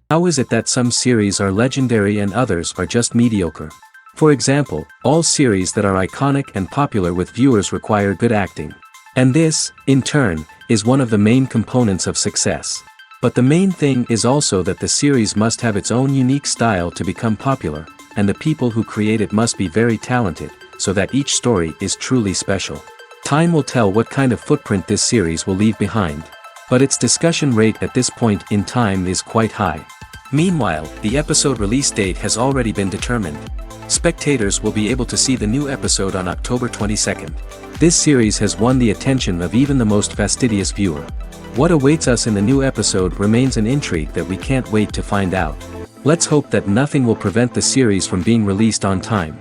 How is it that some series are legendary and others are just mediocre? For example, all series that are iconic and popular with viewers require good acting. And this, in turn, is one of the main components of success. But the main thing is also that the series must have its own unique style to become popular, and the people who create it must be very talented, so that each story is truly special. Time will tell what kind of footprint this series will leave behind. But its discussion rate at this point in time is quite high. Meanwhile, the episode release date has already been determined. Spectators will be able to see the new episode on October 22nd. This series has won the attention of even the most fastidious viewer. What awaits us in the new episode remains an intrigue that we can't wait to find out. Let's hope that nothing will prevent the series from being released on time.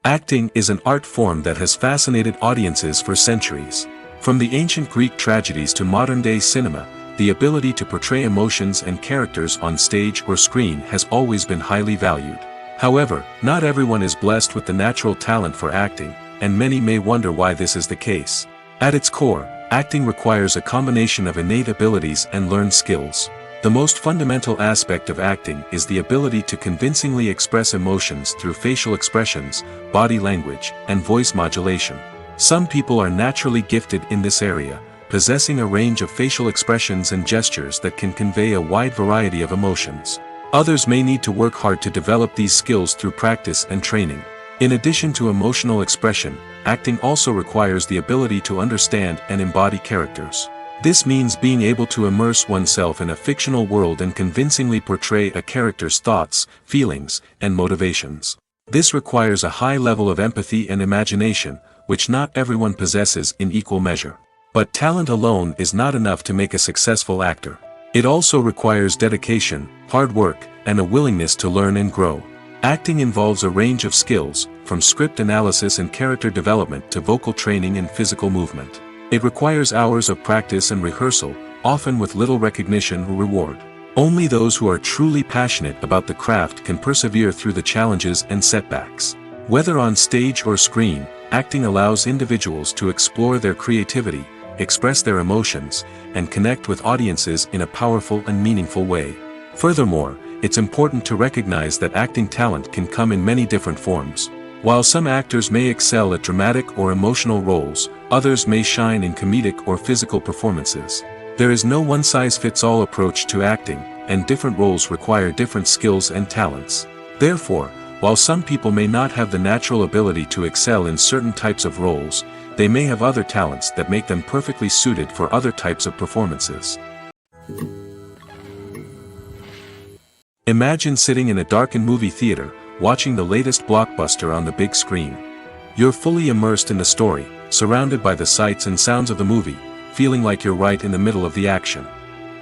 Acting is an art form that has fascinated audiences for centuries. From the ancient Greek tragedies to modern-day cinema, the ability to portray emotions and characters on stage or screen has always been highly valued. However, not everyone is blessed with the natural talent for acting, and many may wonder why this is the case. At its core, acting requires a combination of innate abilities and learned skills. The most fundamental aspect of acting is the ability to convincingly express emotions through facial expressions, body language, and voice modulation. Some people are naturally gifted in this area, possessing a range of facial expressions and gestures that can convey a wide variety of emotions. Others may need to work hard to develop these skills through practice and training. In addition to emotional expression, acting also requires the ability to understand and embody characters. This means being able to immerse oneself in a fictional world and convincingly portray a character's thoughts, feelings, and motivations. This requires a high level of empathy and imagination, which not everyone possesses in equal measure. But talent alone is not enough to make a successful actor. It also requires dedication, hard work, and a willingness to learn and grow. Acting involves a range of skills, from script analysis and character development to vocal training and physical movement. It requires hours of practice and rehearsal, often with little recognition or reward. Only those who are truly passionate about the craft can persevere through the challenges and setbacks. Whether on stage or screen, acting allows individuals to explore their creativity, express their emotions, and connect with audiences in a powerful and meaningful way. Furthermore, it's important to recognize that acting talent can come in many different forms. While some actors may excel at dramatic or emotional roles, others may shine in comedic or physical performances. There is no one-size-fits-all approach to acting, and different roles require different skills and talents. Therefore, while some people may not have the natural ability to excel in certain types of roles, they may have other talents that make them perfectly suited for other types of performances. Imagine sitting in a darkened movie theater, watching the latest blockbuster on the big screen. You're fully immersed in the story, surrounded by the sights and sounds of the movie, feeling like you're right in the middle of the action.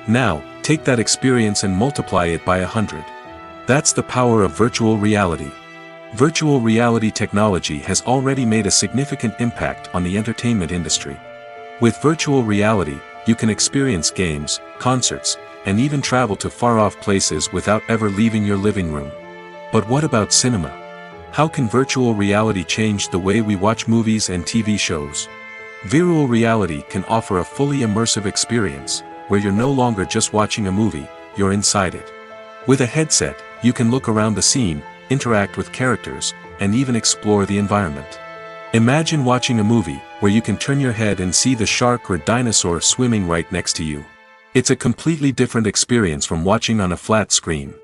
Now, take that experience and multiply it by 100. That's the power of virtual reality. Virtual reality technology has already made a significant impact on the entertainment industry. With virtual reality, you can experience games, concerts, and even travel to far-off places without ever leaving your living room. But what about cinema? How can virtual reality change the way we watch movies and TV shows? Virtual reality can offer a fully immersive experience, where you're no longer just watching a movie, you're inside it. With a headset, you can look around the scene, interact with characters, and even explore the environment. Imagine watching a movie where you can turn your head and see the shark or dinosaur swimming right next to you. It's a completely different experience from watching on a flat screen.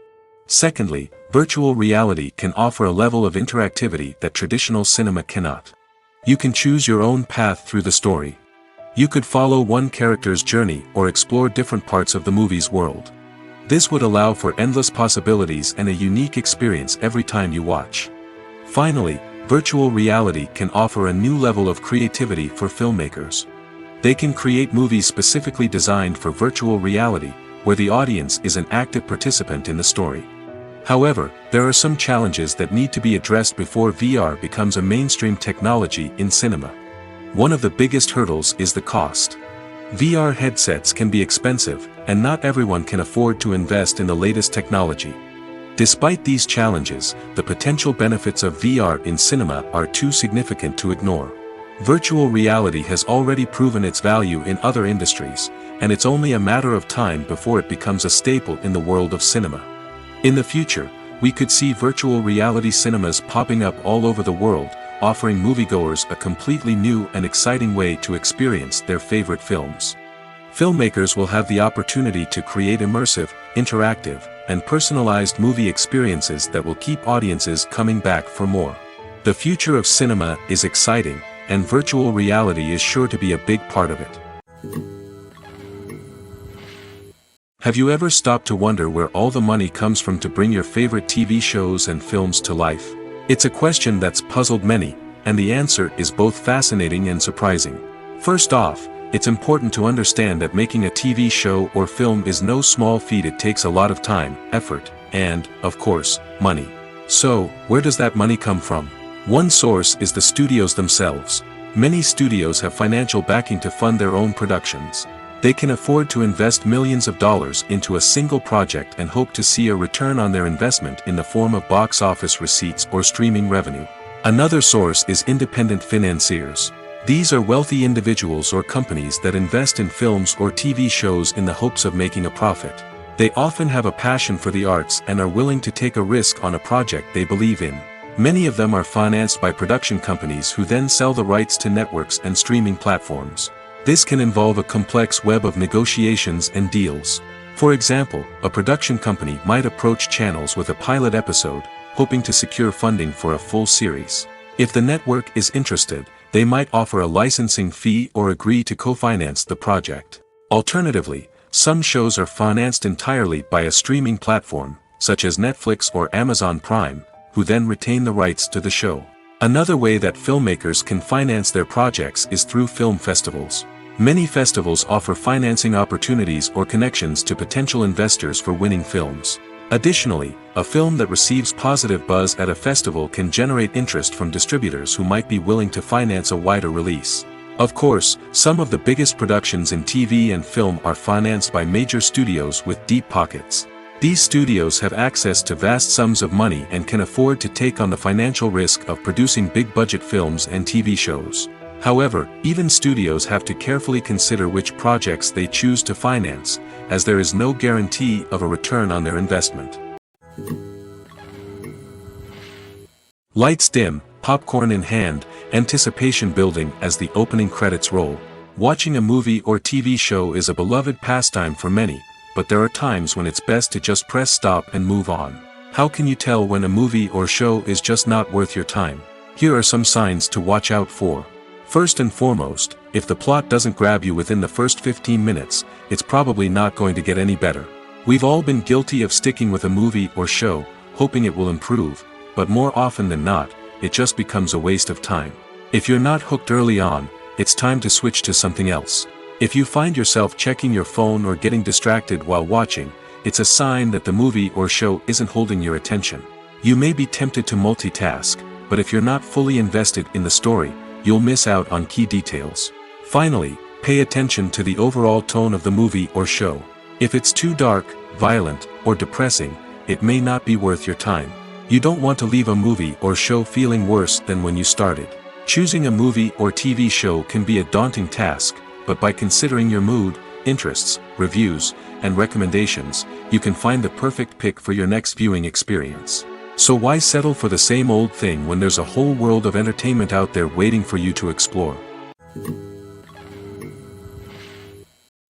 Secondly, virtual reality can offer a level of interactivity that traditional cinema cannot. You can choose your own path through the story. You could follow one character's journey or explore different parts of the movie's world. This would allow for endless possibilities and a unique experience every time you watch. Finally, virtual reality can offer a new level of creativity for filmmakers. They can create movies specifically designed for virtual reality, where the audience is an active participant in the story. However, there are some challenges that need to be addressed before VR becomes a mainstream technology in cinema. One of the biggest hurdles is the cost. VR headsets can be expensive, and not everyone can afford to invest in the latest technology. Despite these challenges, the potential benefits of VR in cinema are too significant to ignore. Virtual reality has already proven its value in other industries, and it's only a matter of time before it becomes a staple in the world of cinema. In the future, we could see virtual reality cinemas popping up all over the world, offering moviegoers a completely new and exciting way to experience their favorite films. Filmmakers will have the opportunity to create immersive, interactive, and personalized movie experiences that will keep audiences coming back for more. The future of cinema is exciting, and virtual reality is sure to be a big part of it. Have you ever stopped to wonder where all the money comes from to bring your favorite TV shows and films to life? It's a question that's puzzled many, and the answer is both fascinating and surprising. First off, it's important to understand that making a TV show or film is no small feat. It takes a lot of time, effort, and, of course, money. So, where does that money come from? One source is the studios themselves. Many studios have financial backing to fund their own productions. They can afford to invest millions of dollars into a single project and hope to see a return on their investment in the form of box office receipts or streaming revenue. Another source is independent financiers. These are wealthy individuals or companies that invest in films or TV shows in the hopes of making a profit. They often have a passion for the arts and are willing to take a risk on a project they believe in. Many of them are financed by production companies who then sell the rights to networks and streaming platforms. This can involve a complex web of negotiations and deals. For example, a production company might approach channels with a pilot episode, hoping to secure funding for a full series. If the network is interested, they might offer a licensing fee or agree to co-finance the project. Alternatively, some shows are financed entirely by a streaming platform, such as Netflix or Amazon Prime, who then retain the rights to the show. Another way that filmmakers can finance their projects is through film festivals. Many festivals offer financing opportunities or connections to potential investors for winning films. Additionally, a film that receives positive buzz at a festival can generate interest from distributors who might be willing to finance a wider release. Of course, some of the biggest productions in TV and film are financed by major studios with deep pockets. These studios have access to vast sums of money and can afford to take on the financial risk of producing big-budget films and TV shows. However, even studios have to carefully consider which projects they choose to finance, as there is no guarantee of a return on their investment. Lights dim, popcorn in hand, anticipation building as the opening credits roll. Watching a movie or TV show is a beloved pastime for many, but there are times when it's best to just press stop and move on. How can you tell when a movie or show is just not worth your time? Here are some signs to watch out for. First and foremost, if the plot doesn't grab you within the first 15 minutes, it's probably not going to get any better. We've all been guilty of sticking with a movie or show, hoping it will improve, but more often than not, it just becomes a waste of time. If you're not hooked early on, it's time to switch to something else. If you find yourself checking your phone or getting distracted while watching, it's a sign that the movie or show isn't holding your attention. You may be tempted to multitask, but if you're not fully invested in the story, you'll miss out on key details. Finally, pay attention to the overall tone of the movie or show. If it's too dark, violent, or depressing, it may not be worth your time. You don't want to leave a movie or show feeling worse than when you started. Choosing a movie or TV show can be a daunting task, but by considering your mood, interests, reviews, and recommendations, you can find the perfect pick for your next viewing experience. So why settle for the same old thing when there's a whole world of entertainment out there waiting for you to explore?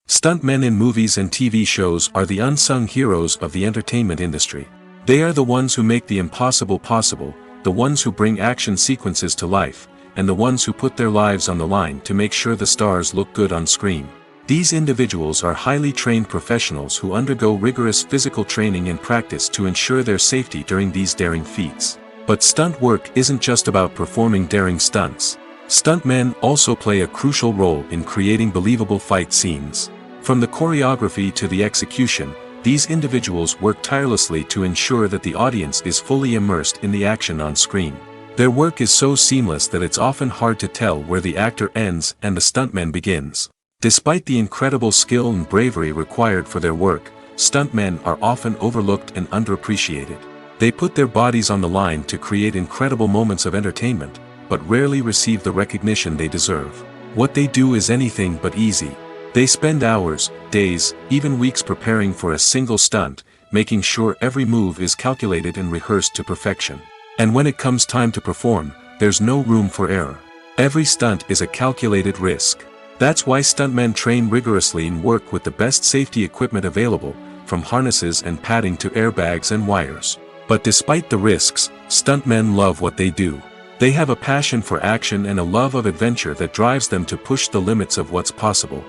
Stuntmen in movies and TV shows are the unsung heroes of the entertainment industry. They are the ones who make the impossible possible, the ones who bring action sequences to life, and the ones who put their lives on the line to make sure the stars look good on screen. These individuals are highly trained professionals who undergo rigorous physical training and practice to ensure their safety during these daring feats. But stunt work isn't just about performing daring stunts. Stuntmen also play a crucial role in creating believable fight scenes. From the choreography to the execution, these individuals work tirelessly to ensure that the audience is fully immersed in the action on screen. Their work is so seamless that it's often hard to tell where the actor ends and the stuntman begins. Despite the incredible skill and bravery required for their work, stuntmen are often overlooked and underappreciated. They put their bodies on the line to create incredible moments of entertainment, but rarely receive the recognition they deserve. What they do is anything but easy. They spend hours, days, even weeks preparing for a single stunt, making sure every move is calculated and rehearsed to perfection. And when it comes time to perform, there's no room for error. Every stunt is a calculated risk. That's why stuntmen train rigorously and work with the best safety equipment available, from harnesses and padding to airbags and wires. But despite the risks, stuntmen love what they do. They have a passion for action and a love of adventure that drives them to push the limits of what's possible.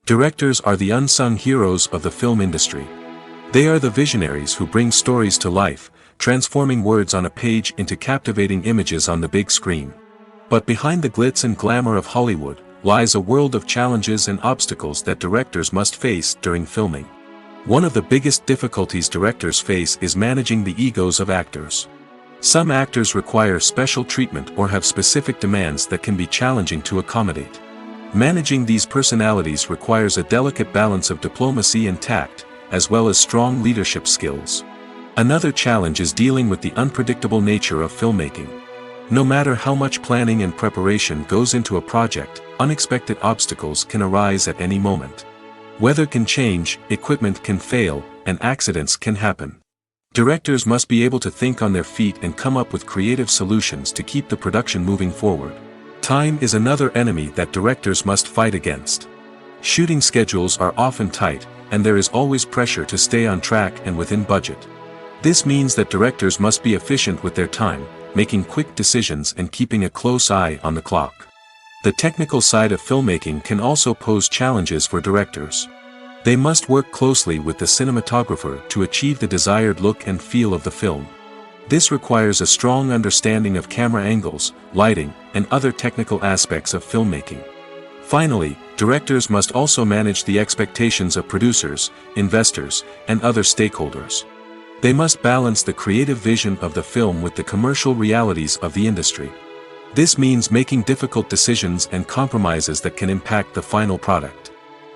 Directors are the unsung heroes of the film industry. They are the visionaries who bring stories to life, transforming words on a page into captivating images on the big screen. But behind the glitz and glamour of Hollywood lies a world of challenges and obstacles that directors must face during filming. One of the biggest difficulties directors face is managing the egos of actors. Some actors require special treatment or have specific demands that can be challenging to accommodate. Managing these personalities requires a delicate balance of diplomacy and tact, as well as strong leadership skills. Another challenge is dealing with the unpredictable nature of filmmaking. No matter how much planning and preparation goes into a project, unexpected obstacles can arise at any moment. Weather can change, equipment can fail, and accidents can happen. Directors must be able to think on their feet and come up with creative solutions to keep the production moving forward. Time is another enemy that directors must fight against. Shooting schedules are often tight, and there is always pressure to stay on track and within budget. This means that directors must be efficient with their time, making quick decisions and keeping a close eye on the clock. The technical side of filmmaking can also pose challenges for directors. They must work closely with the cinematographer to achieve the desired look and feel of the film. This requires a strong understanding of camera angles, lighting, and other technical aspects of filmmaking. Finally, directors must also manage the expectations of producers, investors, and other stakeholders. They must balance the creative vision of the film with the commercial realities of the industry. This means making difficult decisions and compromises that can impact the final product.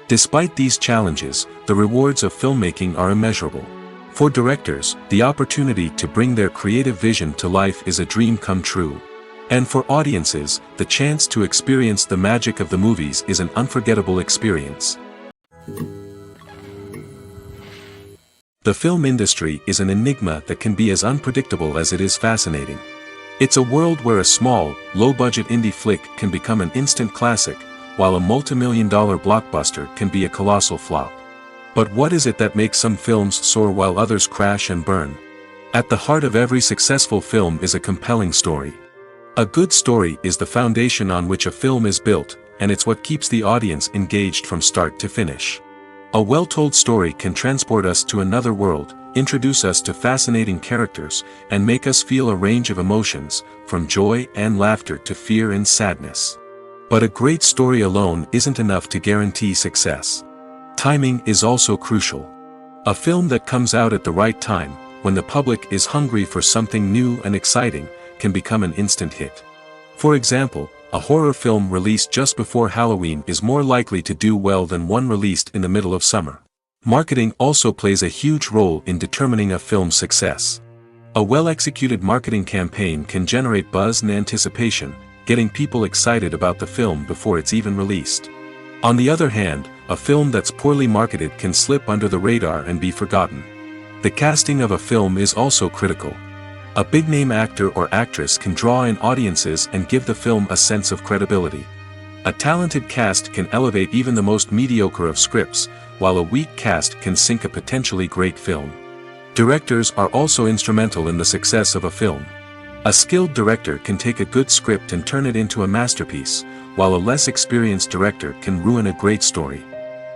Despite these challenges, the rewards of filmmaking are immeasurable. For directors, the opportunity to bring their creative vision to life is a dream come true. And for audiences, the chance to experience the magic of the movies is an unforgettable experience. The film industry is an enigma that can be as unpredictable as it is fascinating. It's a world where a small, low-budget indie flick can become an instant classic, while a multi-million-dollar blockbuster can be a colossal flop. But what is it that makes some films soar while others crash and burn? At the heart of every successful film is a compelling story. A good story is the foundation on which a film is built, and it's what keeps the audience engaged from start to finish. A well-told story can transport us to another world, introduce us to fascinating characters, and make us feel a range of emotions, from joy and laughter to fear and sadness. But a great story alone isn't enough to guarantee success. Timing is also crucial. A film that comes out at the right time, when the public is hungry for something new and exciting, can become an instant hit. For example, a horror film released just before Halloween is more likely to do well than one released in the middle of summer. Marketing also plays a huge role in determining a film's success. A well-executed marketing campaign can generate buzz and anticipation, getting people excited about the film before it's even released. On the other hand, a film that's poorly marketed can slip under the radar and be forgotten. The casting of a film is also critical. A big-name actor or actress can draw in audiences and give the film a sense of credibility. A talented cast can elevate even the most mediocre of scripts, while a weak cast can sink a potentially great film. Directors are also instrumental in the success of a film. A skilled director can take a good script and turn it into a masterpiece, while a less experienced director can ruin a great story.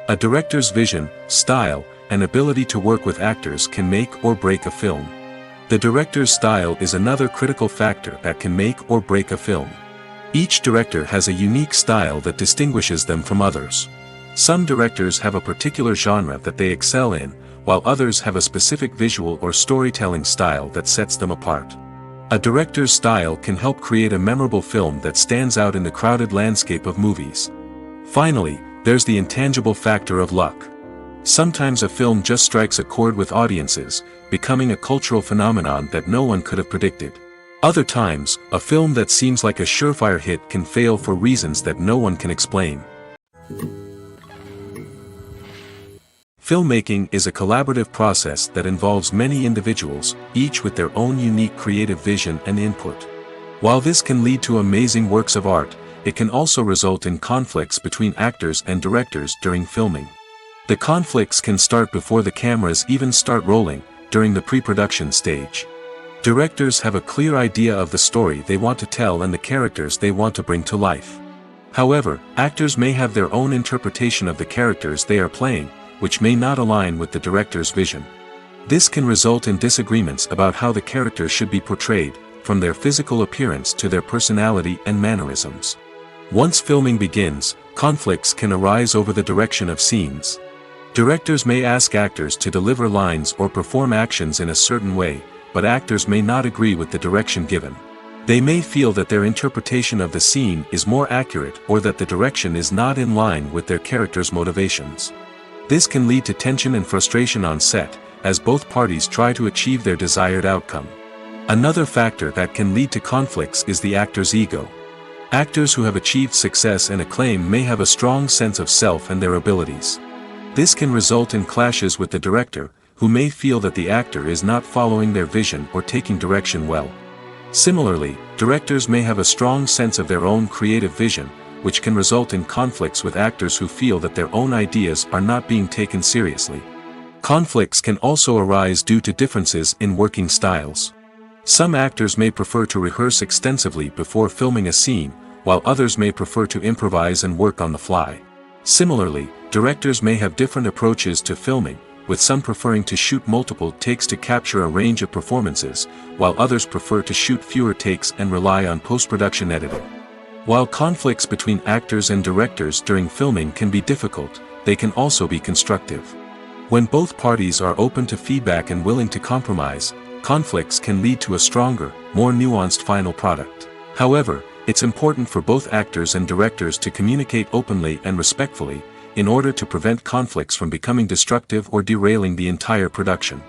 A director's vision, style, and ability to work with actors can make or break a film. The director's style is another critical factor that can make or break a film. Each director has a unique style that distinguishes them from others. Some directors have a particular genre that they excel in, while others have a specific visual or storytelling style that sets them apart. A director's style can help create a memorable film that stands out in the crowded landscape of movies. Finally, there's the intangible factor of luck. Sometimes a film just strikes a chord with audiences, becoming a cultural phenomenon that no one could have predicted. Other times, a film that seems like a surefire hit can fail for reasons that no one can explain. Filmmaking is a collaborative process that involves many individuals, each with their own unique creative vision and input. While this can lead to amazing works of art, it can also result in conflicts between actors and directors during filming. The conflicts can start before the cameras even start rolling, during the pre-production stage. Directors have a clear idea of the story they want to tell and the characters they want to bring to life. However, actors may have their own interpretation of the characters they are playing, which may not align with the director's vision. This can result in disagreements about how the characters should be portrayed, from their physical appearance to their personality and mannerisms. Once filming begins, conflicts can arise over the direction of scenes. Directors may ask actors to deliver lines or perform actions in a certain way, but actors may not agree with the direction given. They may feel that their interpretation of the scene is more accurate or that the direction is not in line with their character's motivations. This can lead to tension and frustration on set, as both parties try to achieve their desired outcome. Another factor that can lead to conflicts is the actor's ego. Actors who have achieved success and acclaim may have a strong sense of self and their abilities. This can result in clashes with the director, who may feel that the actor is not following their vision or taking direction well. Similarly, directors may have a strong sense of their own creative vision, which can result in conflicts with actors who feel that their own ideas are not being taken seriously. Conflicts can also arise due to differences in working styles. Some actors may prefer to rehearse extensively before filming a scene, while others may prefer to improvise and work on the fly. Similarly, directors may have different approaches to filming, with some preferring to shoot multiple takes to capture a range of performances, while others prefer to shoot fewer takes and rely on post-production editing. While conflicts between actors and directors during filming can be difficult, they can also be constructive. When both parties are open to feedback and willing to compromise, conflicts can lead to a stronger, more nuanced final product. However, it's important for both actors and directors to communicate openly and respectfully, in order to prevent conflicts from becoming destructive or derailing the entire production.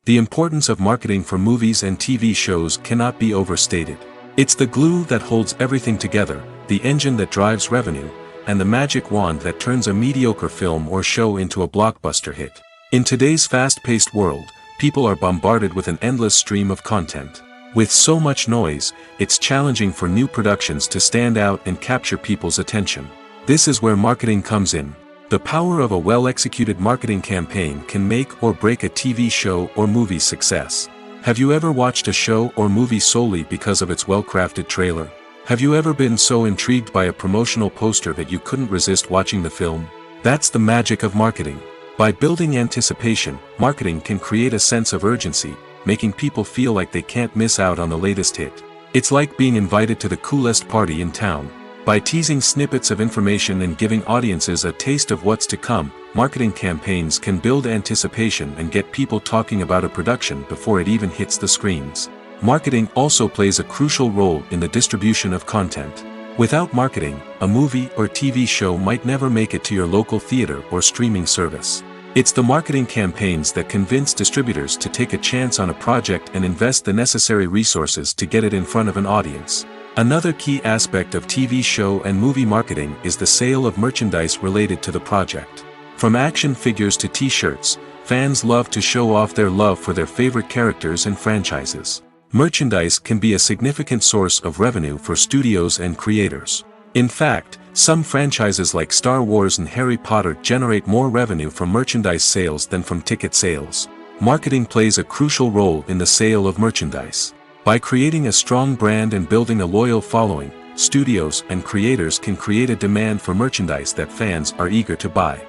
The importance of marketing for movies and TV shows cannot be overstated. It's the glue that holds everything together, the engine that drives revenue, and the magic wand that turns a mediocre film or show into a blockbuster hit. In today's fast-paced world, people are bombarded with an endless stream of content. With so much noise, it's challenging for new productions to stand out and capture people's attention. This is where marketing comes in. The power of a well-executed marketing campaign can make or break a TV show or movie's success. Have you ever watched a show or movie solely because of its well-crafted trailer? Have you ever been so intrigued by a promotional poster that you couldn't resist watching the film? That's the magic of marketing. By building anticipation, marketing can create a sense of urgency, making people feel like they can't miss out on the latest hit. It's like being invited to the coolest party in town. By teasing snippets of information and giving audiences a taste of what's to come, marketing campaigns can build anticipation and get people talking about a production before it even hits the screens. Marketing also plays a crucial role in the distribution of content. Without marketing, a movie or TV show might never make it to your local theater or streaming service. It's the marketing campaigns that convince distributors to take a chance on a project and invest the necessary resources to get it in front of an audience. Another key aspect of TV show and movie marketing is the sale of merchandise related to the project. From action figures to t-shirts, fans love to show off their love for their favorite characters and franchises. Merchandise can be a significant source of revenue for studios and creators. In fact, some franchises like Star Wars and Harry Potter generate more revenue from merchandise sales than from ticket sales. Marketing plays a crucial role in the sale of merchandise. By creating a strong brand and building a loyal following, studios and creators can create a demand for merchandise that fans are eager to buy.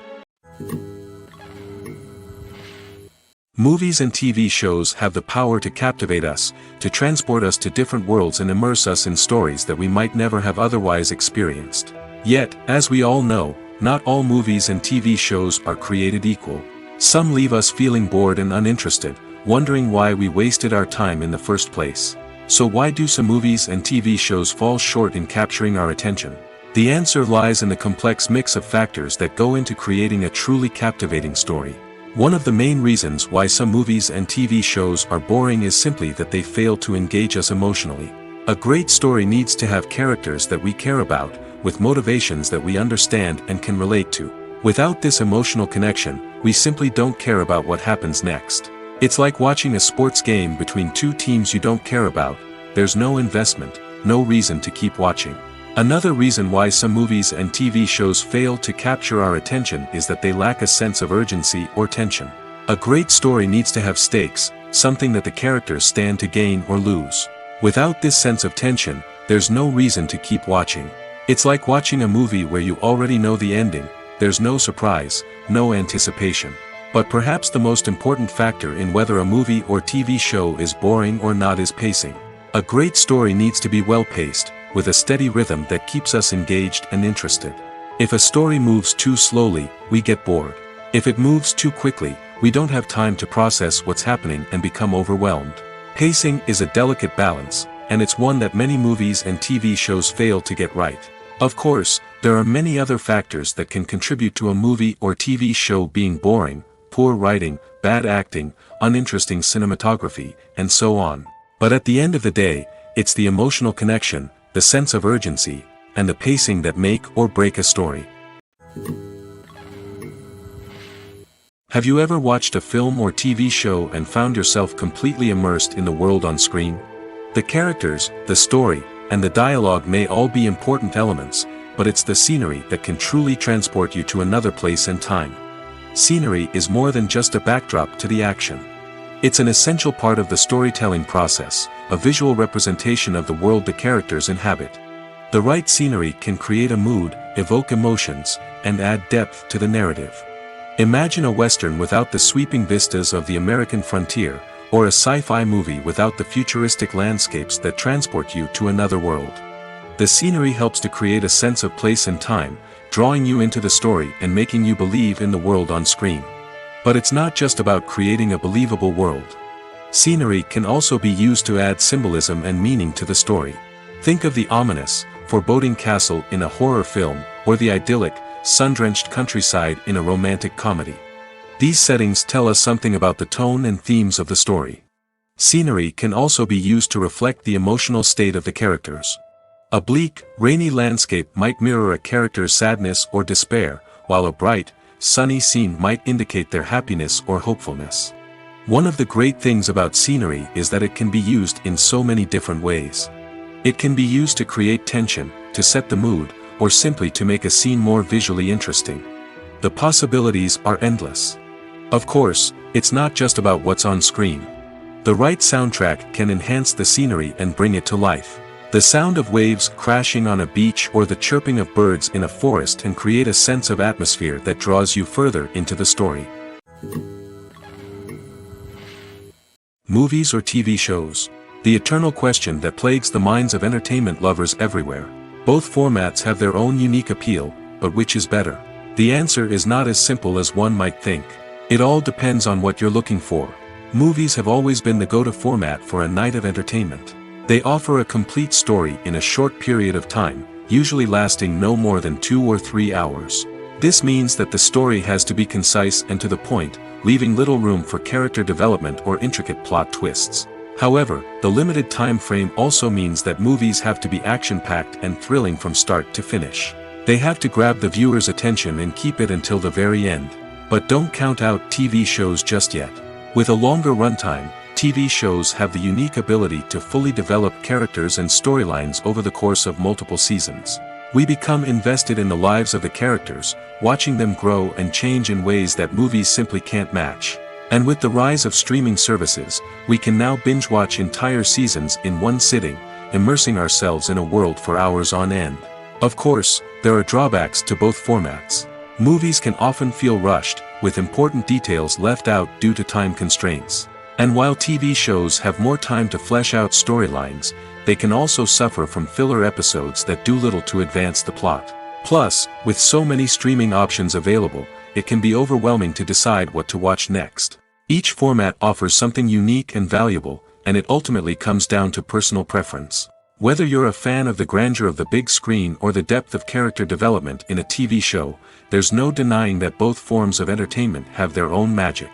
Movies and TV shows have the power to captivate us, to transport us to different worlds and immerse us in stories that we might never have otherwise experienced. Yet, as we all know, not all movies and TV shows are created equal. Some leave us feeling bored and uninterested, wondering why we wasted our time in the first place. So why do some movies and TV shows fall short in capturing our attention? The answer lies in the complex mix of factors that go into creating a truly captivating story. One of the main reasons why some movies and TV shows are boring is simply that they fail to engage us emotionally. A great story needs to have characters that we care about, with motivations that we understand and can relate to. Without this emotional connection, we simply don't care about what happens next. It's like watching a sports game between two teams you don't care about. There's no investment, no reason to keep watching. Another reason why some movies and TV shows fail to capture our attention is that they lack a sense of urgency or tension. A great story needs to have stakes, something that the characters stand to gain or lose. Without this sense of tension, there's no reason to keep watching. It's like watching a movie where you already know the ending. There's no surprise, no anticipation. But perhaps the most important factor in whether a movie or TV show is boring or not is pacing. A great story needs to be well-paced, with a steady rhythm that keeps us engaged and interested. If a story moves too slowly, we get bored. If it moves too quickly, we don't have time to process what's happening and become overwhelmed. Pacing is a delicate balance, and it's one that many movies and TV shows fail to get right. Of course, there are many other factors that can contribute to a movie or TV show being boring: poor writing, bad acting, uninteresting cinematography, and so on. But at the end of the day, it's the emotional connection, the sense of urgency, and the pacing that make or break a story. Have you ever watched a film or TV show and found yourself completely immersed in the world on screen? The characters, the story, and the dialogue may all be important elements, but it's the scenery that can truly transport you to another place and time. Scenery is more than just a backdrop to the action. It's an essential part of the storytelling process, a visual representation of the world the characters inhabit. The right scenery can create a mood, evoke emotions, and add depth to the narrative. Imagine a Western without the sweeping vistas of the American frontier, or a sci-fi movie without the futuristic landscapes that transport you to another world. The scenery helps to create a sense of place and time, drawing you into the story and making you believe in the world on screen. But it's not just about creating a believable world. Scenery can also be used to add symbolism and meaning to the story. Think of the ominous, foreboding castle in a horror film, or the idyllic, sun-drenched countryside in a romantic comedy. These settings tell us something about the tone and themes of the story. Scenery can also be used to reflect the emotional state of the characters. A bleak, rainy landscape might mirror a character's sadness or despair, while a bright, sunny scene might indicate their happiness or hopefulness. One of the great things about scenery is that it can be used in so many different ways. It can be used to create tension, to set the mood, or simply to make a scene more visually interesting. The possibilities are endless. Of course, it's not just about what's on screen. The right soundtrack can enhance the scenery and bring it to life. The sound of waves crashing on a beach or the chirping of birds in a forest can create a sense of atmosphere that draws you further into the story. Movies or TV shows? The eternal question that plagues the minds of entertainment lovers everywhere. Both formats have their own unique appeal, but which is better? The answer is not as simple as one might think. It all depends on what you're looking for. Movies have always been the go-to format for a night of entertainment. They offer a complete story in a short period of time, usually lasting no more than 2 or 3 hours. This means that the story has to be concise and to the point, leaving little room for character development or intricate plot twists. However, the limited time frame also means that movies have to be action-packed and thrilling from start to finish. They have to grab the viewer's attention and keep it until the very end. But don't count out TV shows just yet. With a longer runtime, TV shows have the unique ability to fully develop characters and storylines over the course of multiple seasons. We become invested in the lives of the characters, watching them grow and change in ways that movies simply can't match. And with the rise of streaming services, we can now binge-watch entire seasons in one sitting, immersing ourselves in a world for hours on end. Of course, there are drawbacks to both formats. Movies can often feel rushed, with important details left out due to time constraints. And while TV shows have more time to flesh out storylines, they can also suffer from filler episodes that do little to advance the plot. Plus, with so many streaming options available, it can be overwhelming to decide what to watch next. Each format offers something unique and valuable, and it ultimately comes down to personal preference. Whether you're a fan of the grandeur of the big screen or the depth of character development in a TV show, there's no denying that both forms of entertainment have their own magic.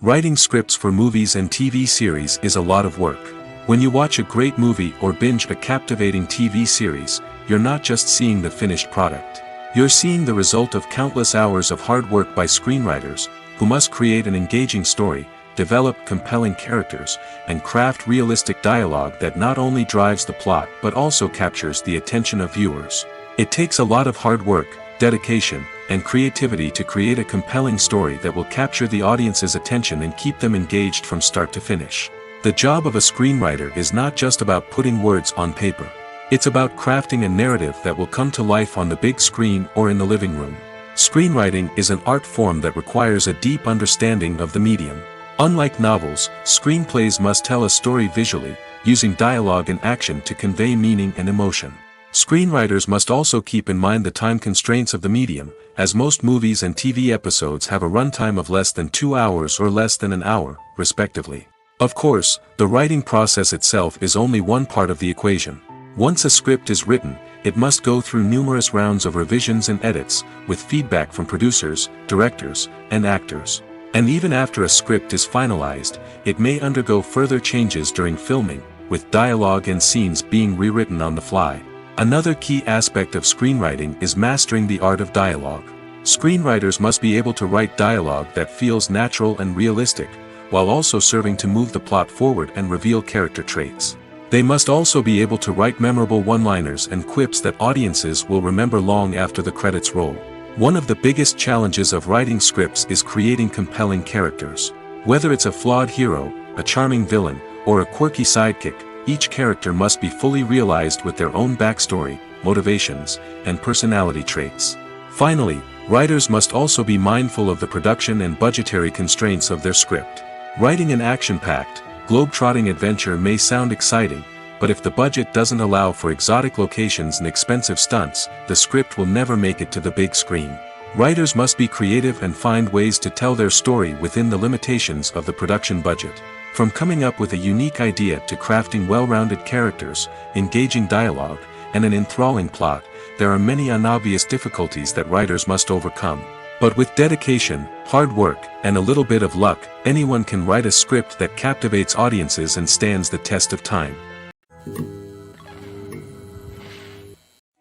Writing scripts for movies and TV series is a lot of work. When you watch a great movie or binge a captivating TV series, you're not just seeing the finished product. You're seeing the result of countless hours of hard work by screenwriters, who must create an engaging story, develop compelling characters, and craft realistic dialogue that not only drives the plot but also captures the attention of viewers. It takes a lot of hard work, dedication, and creativity to create a compelling story that will capture the audience's attention and keep them engaged from start to finish. The job of a screenwriter is not just about putting words on paper. It's about crafting a narrative that will come to life on the big screen or in the living room. Screenwriting is an art form that requires a deep understanding of the medium. Unlike novels, screenplays must tell a story visually, using dialogue and action to convey meaning and emotion. Screenwriters must also keep in mind the time constraints of the medium, as most movies and TV episodes have a runtime of less than 2 hours or less than an hour, respectively. Of course, the writing process itself is only one part of the equation. Once a script is written, it must go through numerous rounds of revisions and edits, with feedback from producers, directors, and actors. And even after a script is finalized, it may undergo further changes during filming, with dialogue and scenes being rewritten on the fly. Another key aspect of screenwriting is mastering the art of dialogue. Screenwriters must be able to write dialogue that feels natural and realistic, while also serving to move the plot forward and reveal character traits. They must also be able to write memorable one-liners and quips that audiences will remember long after the credits roll. One of the biggest challenges of writing scripts is creating compelling characters. Whether it's a flawed hero, a charming villain, or a quirky sidekick, each character must be fully realized with their own backstory, motivations, and personality traits. Finally, writers must also be mindful of the production and budgetary constraints of their script. Writing an action-packed, globe-trotting adventure may sound exciting, but if the budget doesn't allow for exotic locations and expensive stunts, the script will never make it to the big screen. Writers must be creative and find ways to tell their story within the limitations of the production budget. From coming up with a unique idea to crafting well-rounded characters, engaging dialogue, and an enthralling plot, there are many unobvious difficulties that writers must overcome. But with dedication, hard work, and a little bit of luck, anyone can write a script that captivates audiences and stands the test of time.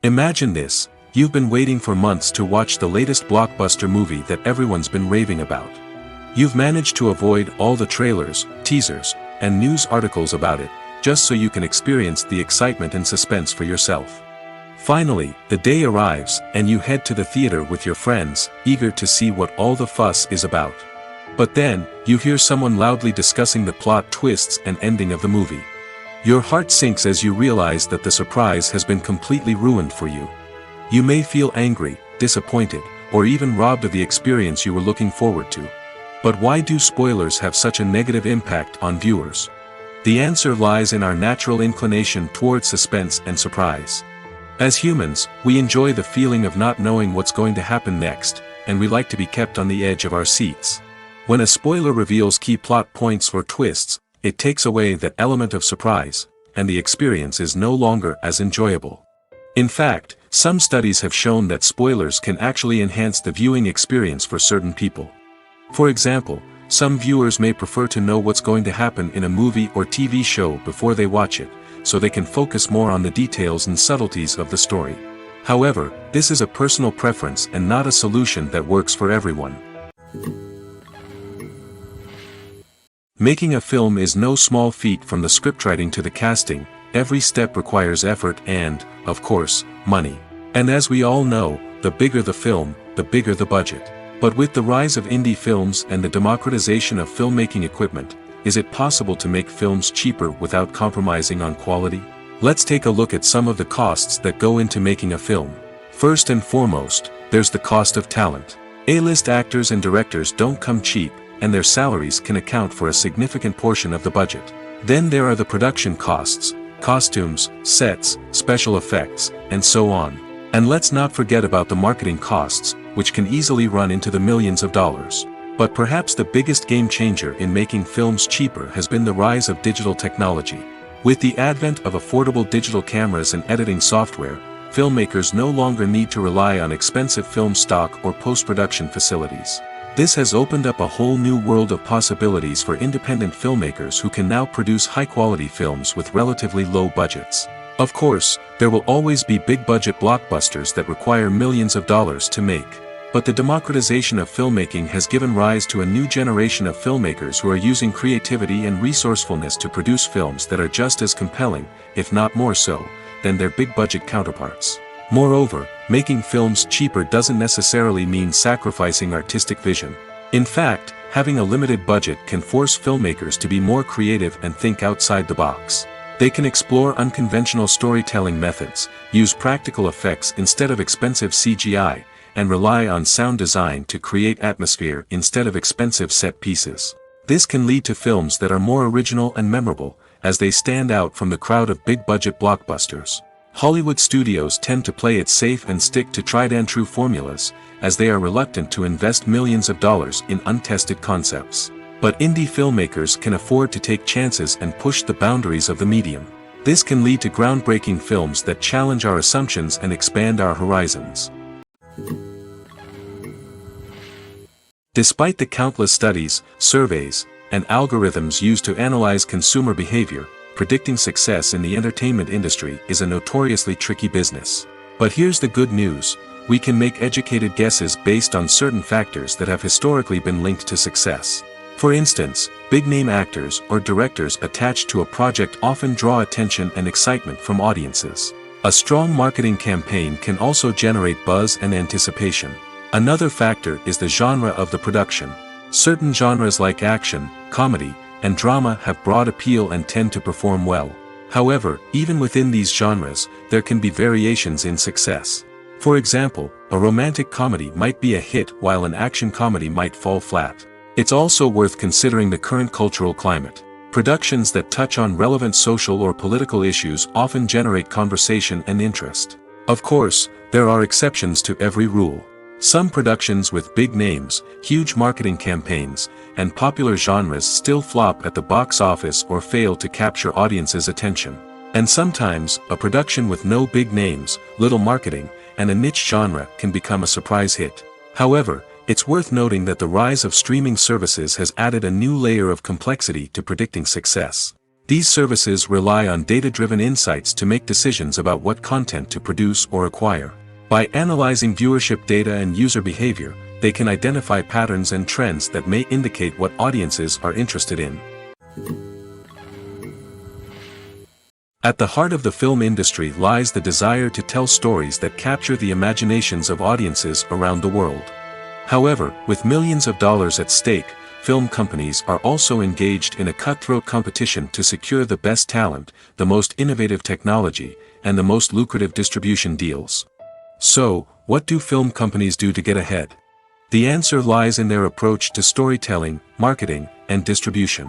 Imagine this: you've been waiting for months to watch the latest blockbuster movie that everyone's been raving about. You've managed to avoid all the trailers, teasers, and news articles about it, just so you can experience the excitement and suspense for yourself. Finally, the day arrives, and you head to the theater with your friends, eager to see what all the fuss is about. But then, you hear someone loudly discussing the plot twists and ending of the movie. Your heart sinks as you realize that the surprise has been completely ruined for you. You may feel angry, disappointed, or even robbed of the experience you were looking forward to. But why do spoilers have such a negative impact on viewers? The answer lies in our natural inclination towards suspense and surprise. As humans, we enjoy the feeling of not knowing what's going to happen next, and we like to be kept on the edge of our seats. When a spoiler reveals key plot points or twists, it takes away that element of surprise, and the experience is no longer as enjoyable. In fact, some studies have shown that spoilers can actually enhance the viewing experience for certain people. For example, some viewers may prefer to know what's going to happen in a movie or TV show before they watch it, so they can focus more on the details and subtleties of the story. However, this is a personal preference and not a solution that works for everyone. Making a film is no small feat. From the scriptwriting to the casting, every step requires effort and, of course, money. And as we all know, the bigger the film, the bigger the budget. But with the rise of indie films and the democratization of filmmaking equipment, is it possible to make films cheaper without compromising on quality? Let's take a look at some of the costs that go into making a film. First and foremost, there's the cost of talent. A-list actors and directors don't come cheap, and their salaries can account for a significant portion of the budget. Then there are the production costs, costumes, sets, special effects, and so on. And let's not forget about the marketing costs, which can easily run into the millions of dollars. But perhaps the biggest game changer in making films cheaper has been the rise of digital technology. With the advent of affordable digital cameras and editing software, filmmakers no longer need to rely on expensive film stock or post-production facilities. This has opened up a whole new world of possibilities for independent filmmakers who can now produce high-quality films with relatively low budgets. Of course, there will always be big-budget blockbusters that require millions of dollars to make. But the democratization of filmmaking has given rise to a new generation of filmmakers who are using creativity and resourcefulness to produce films that are just as compelling, if not more so, than their big-budget counterparts. Moreover, making films cheaper doesn't necessarily mean sacrificing artistic vision. In fact, having a limited budget can force filmmakers to be more creative and think outside the box. They can explore unconventional storytelling methods, use practical effects instead of expensive CGI, and rely on sound design to create atmosphere instead of expensive set pieces. This can lead to films that are more original and memorable, as they stand out from the crowd of big-budget blockbusters. Hollywood studios tend to play it safe and stick to tried-and-true formulas, as they are reluctant to invest millions of dollars in untested concepts. But indie filmmakers can afford to take chances and push the boundaries of the medium. This can lead to groundbreaking films that challenge our assumptions and expand our horizons. Despite the countless studies, surveys, and algorithms used to analyze consumer behavior, predicting success in the entertainment industry is a notoriously tricky business. But here's the good news: we can make educated guesses based on certain factors that have historically been linked to success. For instance, big-name actors or directors attached to a project often draw attention and excitement from audiences. A strong marketing campaign can also generate buzz and anticipation. Another factor is the genre of the production. Certain genres like action, comedy, and drama have broad appeal and tend to perform well. However, even within these genres, there can be variations in success. For example, a romantic comedy might be a hit while an action comedy might fall flat. It's also worth considering the current cultural climate. Productions that touch on relevant social or political issues often generate conversation and interest. Of course, there are exceptions to every rule. Some productions with big names, huge marketing campaigns, and popular genres still flop at the box office or fail to capture audiences' attention. And sometimes, a production with no big names, little marketing, and a niche genre can become a surprise hit. However, it's worth noting that the rise of streaming services has added a new layer of complexity to predicting success. These services rely on data-driven insights to make decisions about what content to produce or acquire. By analyzing viewership data and user behavior, they can identify patterns and trends that may indicate what audiences are interested in. At the heart of the film industry lies the desire to tell stories that capture the imaginations of audiences around the world. However, with millions of dollars at stake, film companies are also engaged in a cutthroat competition to secure the best talent, the most innovative technology, and the most lucrative distribution deals. So, what do film companies do to get ahead? The answer lies in their approach to storytelling, marketing, and distribution.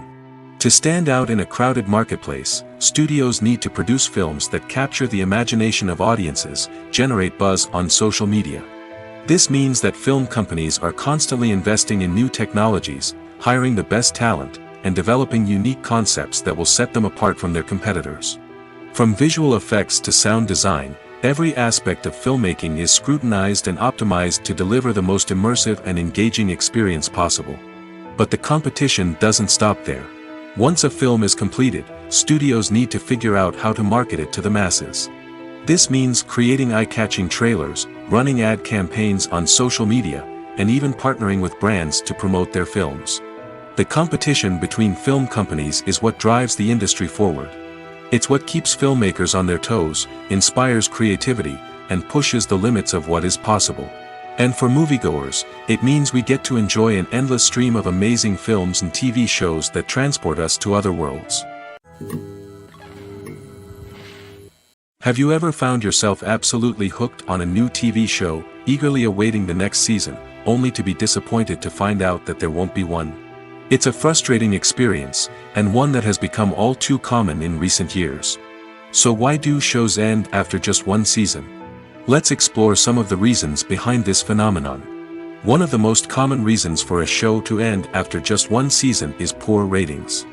To stand out in a crowded marketplace, studios need to produce films that capture the imagination of audiences, generate buzz on social media. This means that film companies are constantly investing in new technologies, hiring the best talent, and developing unique concepts that will set them apart from their competitors. From visual effects to sound design, every aspect of filmmaking is scrutinized and optimized to deliver the most immersive and engaging experience possible. But the competition doesn't stop there. Once a film is completed, studios need to figure out how to market it to the masses. This means creating eye-catching trailers, running ad campaigns on social media, and even partnering with brands to promote their films. The competition between film companies is what drives the industry forward. It's what keeps filmmakers on their toes, inspires creativity, and pushes the limits of what is possible. And for moviegoers, it means we get to enjoy an endless stream of amazing films and TV shows that transport us to other worlds. Have you ever found yourself absolutely hooked on a new TV show, eagerly awaiting the next season, only to be disappointed to find out that there won't be one? It's a frustrating experience, and one that has become all too common in recent years. So why do shows end after just one season? Let's explore some of the reasons behind this phenomenon. One of the most common reasons for a show to end after just one season is poor ratings.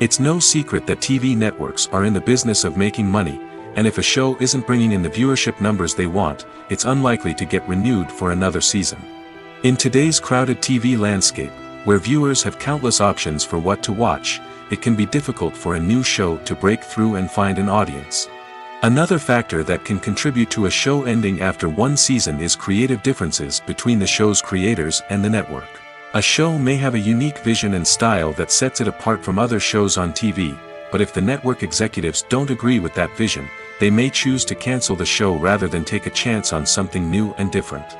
It's no secret that TV networks are in the business of making money, and if a show isn't bringing in the viewership numbers they want, it's unlikely to get renewed for another season. In today's crowded TV landscape, where viewers have countless options for what to watch, it can be difficult for a new show to break through and find an audience. Another factor that can contribute to a show ending after one season is creative differences between the show's creators and the network. A show may have a unique vision and style that sets it apart from other shows on TV, but if the network executives don't agree with that vision, they may choose to cancel the show rather than take a chance on something new and different.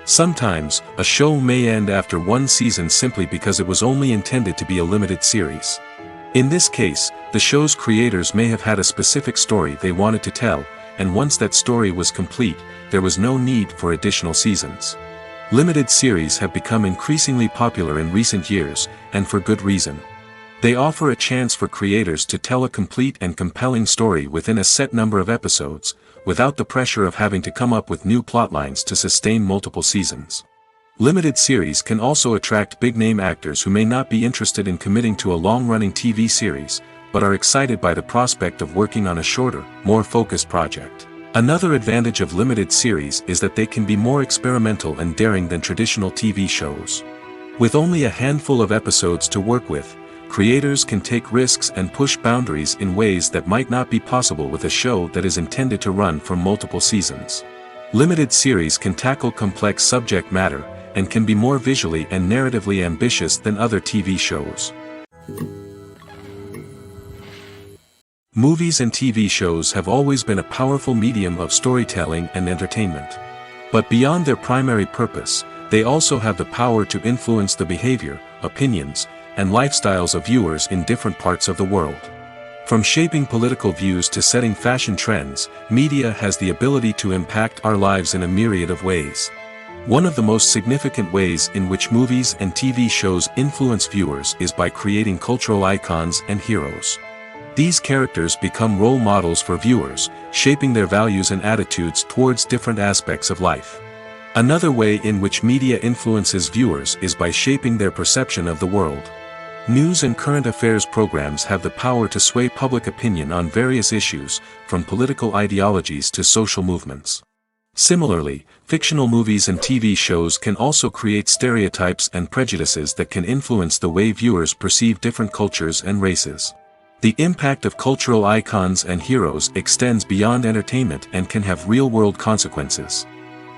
Sometimes, a show may end after one season simply because it was only intended to be a limited series. In this case, the show's creators may have had a specific story they wanted to tell, and once that story was complete, there was no need for additional seasons. Limited series have become increasingly popular in recent years, and for good reason. They offer a chance for creators to tell a complete and compelling story within a set number of episodes, without the pressure of having to come up with new plotlines to sustain multiple seasons. Limited series can also attract big-name actors who may not be interested in committing to a long-running TV series, but are excited by the prospect of working on a shorter, more focused project. Another advantage of limited series is that they can be more experimental and daring than traditional TV shows. With only a handful of episodes to work with, creators can take risks and push boundaries in ways that might not be possible with a show that is intended to run for multiple seasons. Limited series can tackle complex subject matter, and can be more visually and narratively ambitious than other TV shows. Movies and TV shows have always been a powerful medium of storytelling and entertainment. But beyond their primary purpose, they also have the power to influence the behavior, opinions, and lifestyles of viewers in different parts of the world. From shaping political views to setting fashion trends, media has the ability to impact our lives in a myriad of ways. One of the most significant ways in which movies and TV shows influence viewers is by creating cultural icons and heroes. These characters become role models for viewers, shaping their values and attitudes towards different aspects of life. Another way in which media influences viewers is by shaping their perception of the world. News and current affairs programs have the power to sway public opinion on various issues, from political ideologies to social movements. Similarly, fictional movies and TV shows can also create stereotypes and prejudices that can influence the way viewers perceive different cultures and races. The impact of cultural icons and heroes extends beyond entertainment and can have real-world consequences.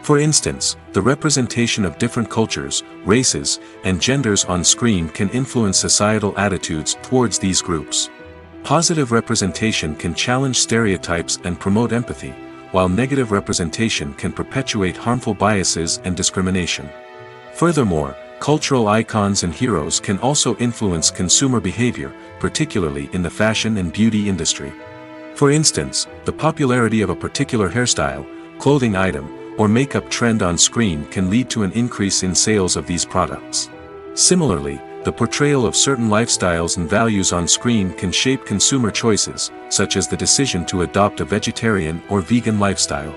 For instance, the representation of different cultures, races, and genders on screen can influence societal attitudes towards these groups. Positive representation can challenge stereotypes and promote empathy, while negative representation can perpetuate harmful biases and discrimination. Furthermore, cultural icons and heroes can also influence consumer behavior, particularly in the fashion and beauty industry. For instance, the popularity of a particular hairstyle, clothing item, or makeup trend on screen can lead to an increase in sales of these products. Similarly, the portrayal of certain lifestyles and values on screen can shape consumer choices, such as the decision to adopt a vegetarian or vegan lifestyle.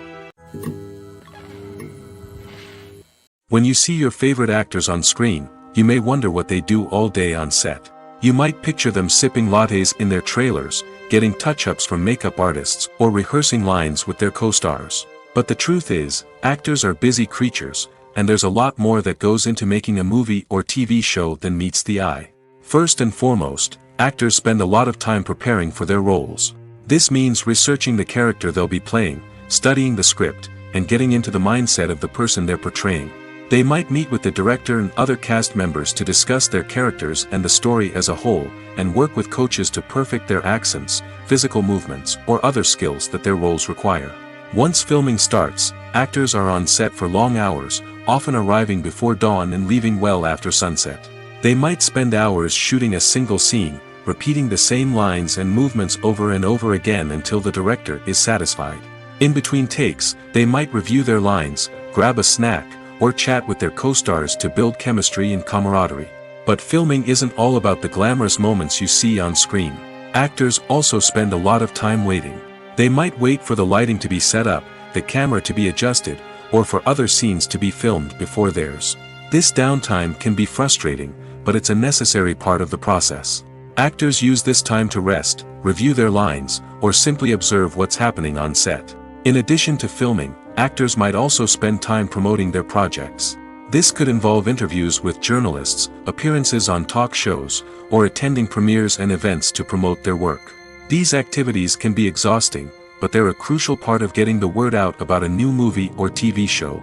When you see your favorite actors on screen, you may wonder what they do all day on set. You might picture them sipping lattes in their trailers, getting touch-ups from makeup artists, or rehearsing lines with their co-stars. But the truth is, actors are busy creatures, and there's a lot more that goes into making a movie or TV show than meets the eye. First and foremost, actors spend a lot of time preparing for their roles. This means researching the character they'll be playing, studying the script, and getting into the mindset of the person they're portraying. They might meet with the director and other cast members to discuss their characters and the story as a whole, and work with coaches to perfect their accents, physical movements, or other skills that their roles require. Once filming starts, actors are on set for long hours, often arriving before dawn and leaving well after sunset. They might spend hours shooting a single scene, repeating the same lines and movements over and over again until the director is satisfied. In between takes, they might review their lines, grab a snack, or chat with their co-stars to build chemistry and camaraderie. But filming isn't all about the glamorous moments you see on screen. Actors also spend a lot of time waiting. They might wait for the lighting to be set up, the camera to be adjusted, or for other scenes to be filmed before theirs. This downtime can be frustrating, but it's a necessary part of the process. Actors use this time to rest, review their lines, or simply observe what's happening on set. In addition to filming, actors might also spend time promoting their projects. This could involve interviews with journalists, appearances on talk shows, or attending premieres and events to promote their work. These activities can be exhausting, but they're a crucial part of getting the word out about a new movie or TV show.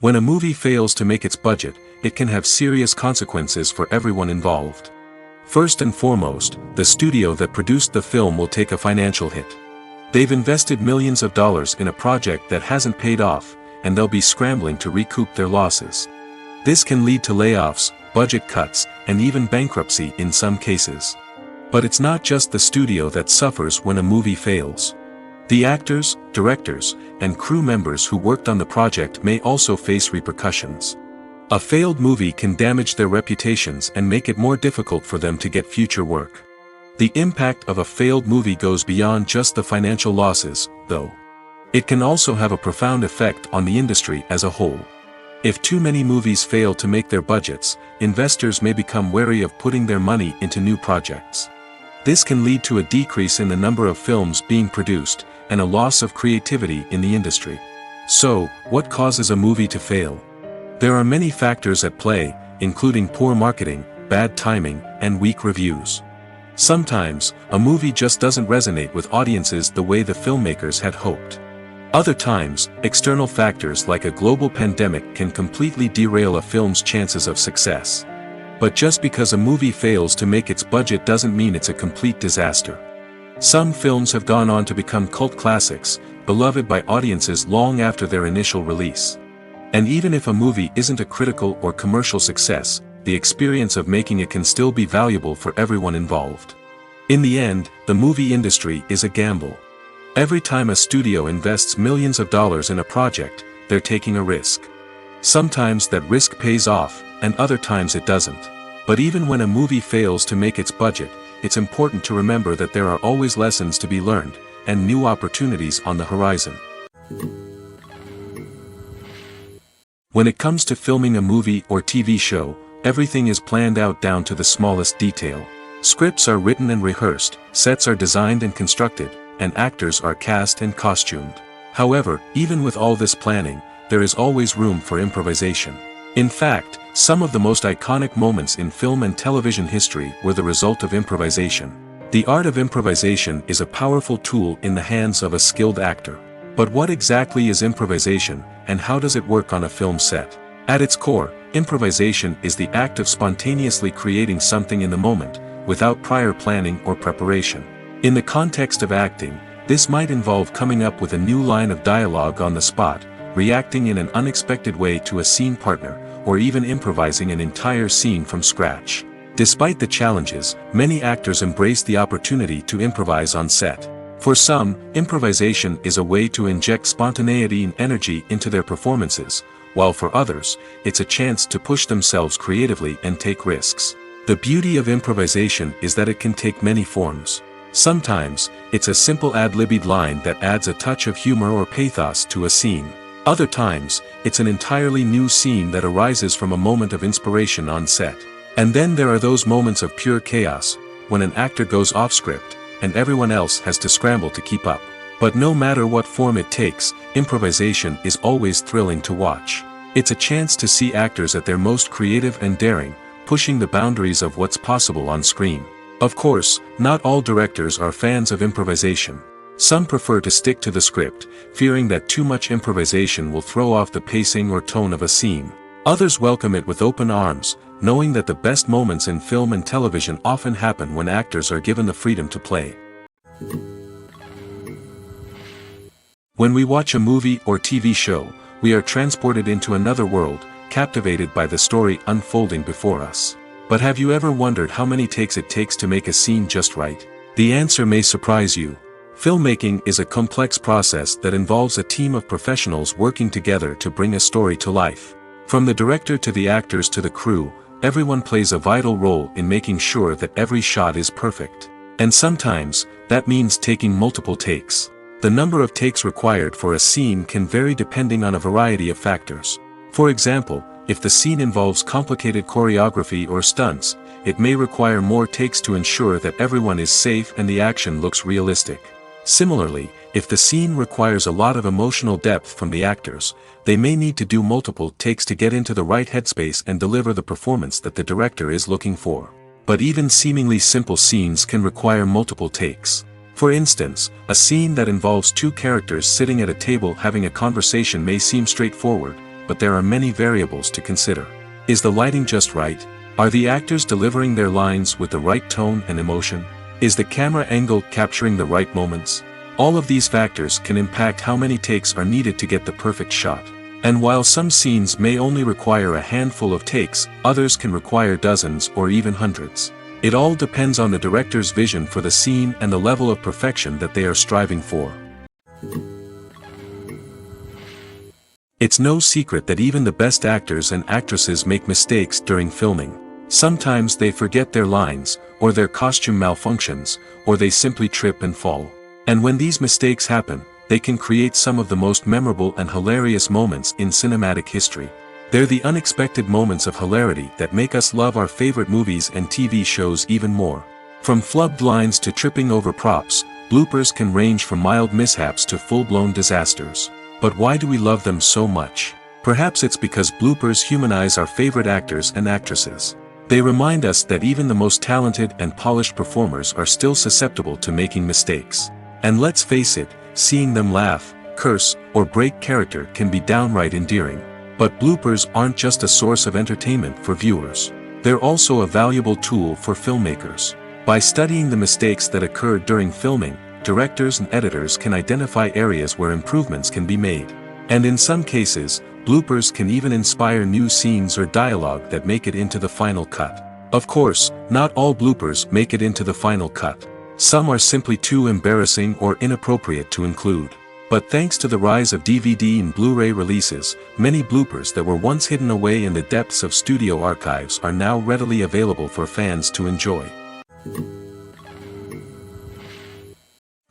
When a movie fails to make its budget, it can have serious consequences for everyone involved. First and foremost, the studio that produced the film will take a financial hit. They've invested millions of dollars in a project that hasn't paid off, and they'll be scrambling to recoup their losses. This can lead to layoffs, budget cuts, and even bankruptcy in some cases. But it's not just the studio that suffers when a movie fails. The actors, directors, and crew members who worked on the project may also face repercussions. A failed movie can damage their reputations and make it more difficult for them to get future work. The impact of a failed movie goes beyond just the financial losses, though. It can also have a profound effect on the industry as a whole. If too many movies fail to make their budgets, investors may become wary of putting their money into new projects. This can lead to a decrease in the number of films being produced, and a loss of creativity in the industry. So, what causes a movie to fail? There are many factors at play, including poor marketing, bad timing, and weak reviews. Sometimes, a movie just doesn't resonate with audiences the way the filmmakers had hoped. Other times, external factors like a global pandemic can completely derail a film's chances of success. But just because a movie fails to make its budget doesn't mean it's a complete disaster. Some films have gone on to become cult classics, beloved by audiences long after their initial release. And even if a movie isn't a critical or commercial success, the experience of making it can still be valuable for everyone involved. In the end, the movie industry is a gamble. Every time a studio invests millions of dollars in a project, they're taking a risk. Sometimes that risk pays off, and other times it doesn't. But even when a movie fails to make its budget, it's important to remember that there are always lessons to be learned, and new opportunities on the horizon. When it comes to filming a movie or TV show, everything is planned out down to the smallest detail. Scripts are written and rehearsed, sets are designed and constructed, and actors are cast and costumed. However, even with all this planning, there is always room for improvisation. In fact, some of the most iconic moments in film and television history were the result of improvisation. The art of improvisation is a powerful tool in the hands of a skilled actor. But what exactly is improvisation, and how does it work on a film set? At its core, improvisation is the act of spontaneously creating something in the moment, without prior planning or preparation. In the context of acting, this might involve coming up with a new line of dialogue on the spot, reacting in an unexpected way to a scene partner, or even improvising an entire scene from scratch. Despite the challenges, many actors embrace the opportunity to improvise on set. For some, improvisation is a way to inject spontaneity and energy into their performances, while for others, it's a chance to push themselves creatively and take risks. The beauty of improvisation is that it can take many forms. Sometimes, it's a simple ad-libbed line that adds a touch of humor or pathos to a scene. Other times, it's an entirely new scene that arises from a moment of inspiration on set. And then there are those moments of pure chaos, when an actor goes off script, and everyone else has to scramble to keep up. But no matter what form it takes, improvisation is always thrilling to watch. It's a chance to see actors at their most creative and daring, pushing the boundaries of what's possible on screen. Of course, not all directors are fans of improvisation. Some prefer to stick to the script, fearing that too much improvisation will throw off the pacing or tone of a scene. Others welcome it with open arms, knowing that the best moments in film and television often happen when actors are given the freedom to play. When we watch a movie or TV show, we are transported into another world, captivated by the story unfolding before us. But have you ever wondered how many takes it takes to make a scene just right? The answer may surprise you. Filmmaking is a complex process that involves a team of professionals working together to bring a story to life. From the director to the actors to the crew, everyone plays a vital role in making sure that every shot is perfect. And sometimes, that means taking multiple takes. The number of takes required for a scene can vary depending on a variety of factors. For example, if the scene involves complicated choreography or stunts, it may require more takes to ensure that everyone is safe and the action looks realistic. Similarly, if the scene requires a lot of emotional depth from the actors, they may need to do multiple takes to get into the right headspace and deliver the performance that the director is looking for. But even seemingly simple scenes can require multiple takes. For instance, a scene that involves two characters sitting at a table having a conversation may seem straightforward, but there are many variables to consider. Is the lighting just right? Are the actors delivering their lines with the right tone and emotion? Is the camera angle capturing the right moments? All of these factors can impact how many takes are needed to get the perfect shot. And while some scenes may only require a handful of takes, others can require dozens or even hundreds. It all depends on the director's vision for the scene and the level of perfection that they are striving for. It's no secret that even the best actors and actresses make mistakes during filming. Sometimes they forget their lines, or their costume malfunctions, or they simply trip and fall. And when these mistakes happen, they can create some of the most memorable and hilarious moments in cinematic history. They're the unexpected moments of hilarity that make us love our favorite movies and TV shows even more. From flubbed lines to tripping over props, bloopers can range from mild mishaps to full-blown disasters. But why do we love them so much? Perhaps it's because bloopers humanize our favorite actors and actresses. They remind us that even the most talented and polished performers are still susceptible to making mistakes. And let's face it, seeing them laugh, curse, or break character can be downright endearing. But bloopers aren't just a source of entertainment for viewers. They're also a valuable tool for filmmakers. By studying the mistakes that occurred during filming, directors and editors can identify areas where improvements can be made. And in some cases, bloopers can even inspire new scenes or dialogue that make it into the final cut. Of course, not all bloopers make it into the final cut. Some are simply too embarrassing or inappropriate to include. But thanks to the rise of DVD and Blu-ray releases, many bloopers that were once hidden away in the depths of studio archives are now readily available for fans to enjoy.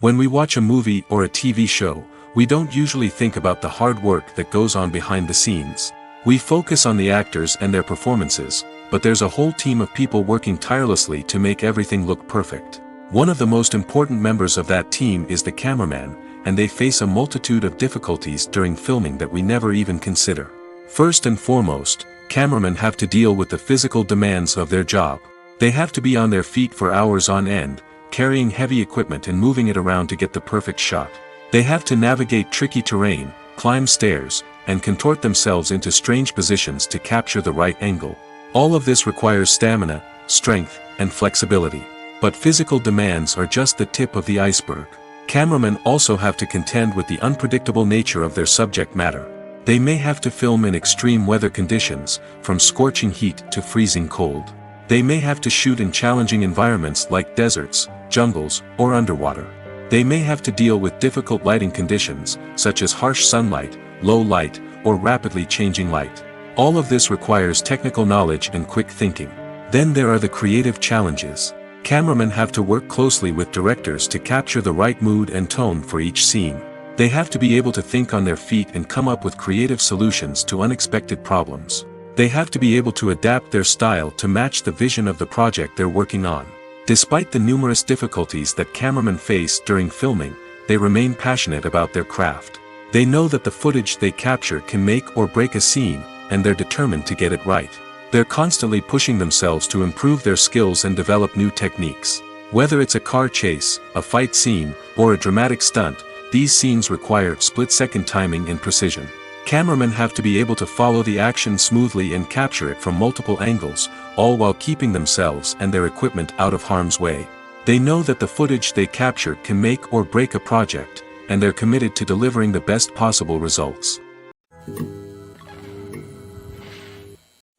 When we watch a movie or a TV show, we don't usually think about the hard work that goes on behind the scenes. We focus on the actors and their performances, but there's a whole team of people working tirelessly to make everything look perfect. One of the most important members of that team is the cameraman, and they face a multitude of difficulties during filming that we never even consider. First and foremost, cameramen have to deal with the physical demands of their job. They have to be on their feet for hours on end, carrying heavy equipment and moving it around to get the perfect shot. They have to navigate tricky terrain, climb stairs, and contort themselves into strange positions to capture the right angle. All of this requires stamina, strength, and flexibility. But physical demands are just the tip of the iceberg. Cameramen also have to contend with the unpredictable nature of their subject matter. They may have to film in extreme weather conditions, from scorching heat to freezing cold. They may have to shoot in challenging environments like deserts, jungles, or underwater. They may have to deal with difficult lighting conditions, such as harsh sunlight, low light, or rapidly changing light. All of this requires technical knowledge and quick thinking. Then there are the creative challenges. Cameramen have to work closely with directors to capture the right mood and tone for each scene. They have to be able to think on their feet and come up with creative solutions to unexpected problems. They have to be able to adapt their style to match the vision of the project they're working on. Despite the numerous difficulties that cameramen face during filming, they remain passionate about their craft. They know that the footage they capture can make or break a scene, and they're determined to get it right. They're constantly pushing themselves to improve their skills and develop new techniques. Whether it's a car chase, a fight scene, or a dramatic stunt, these scenes require split-second timing and precision. Cameramen have to be able to follow the action smoothly and capture it from multiple angles, all while keeping themselves and their equipment out of harm's way. They know that the footage they capture can make or break a project, and they're committed to delivering the best possible results.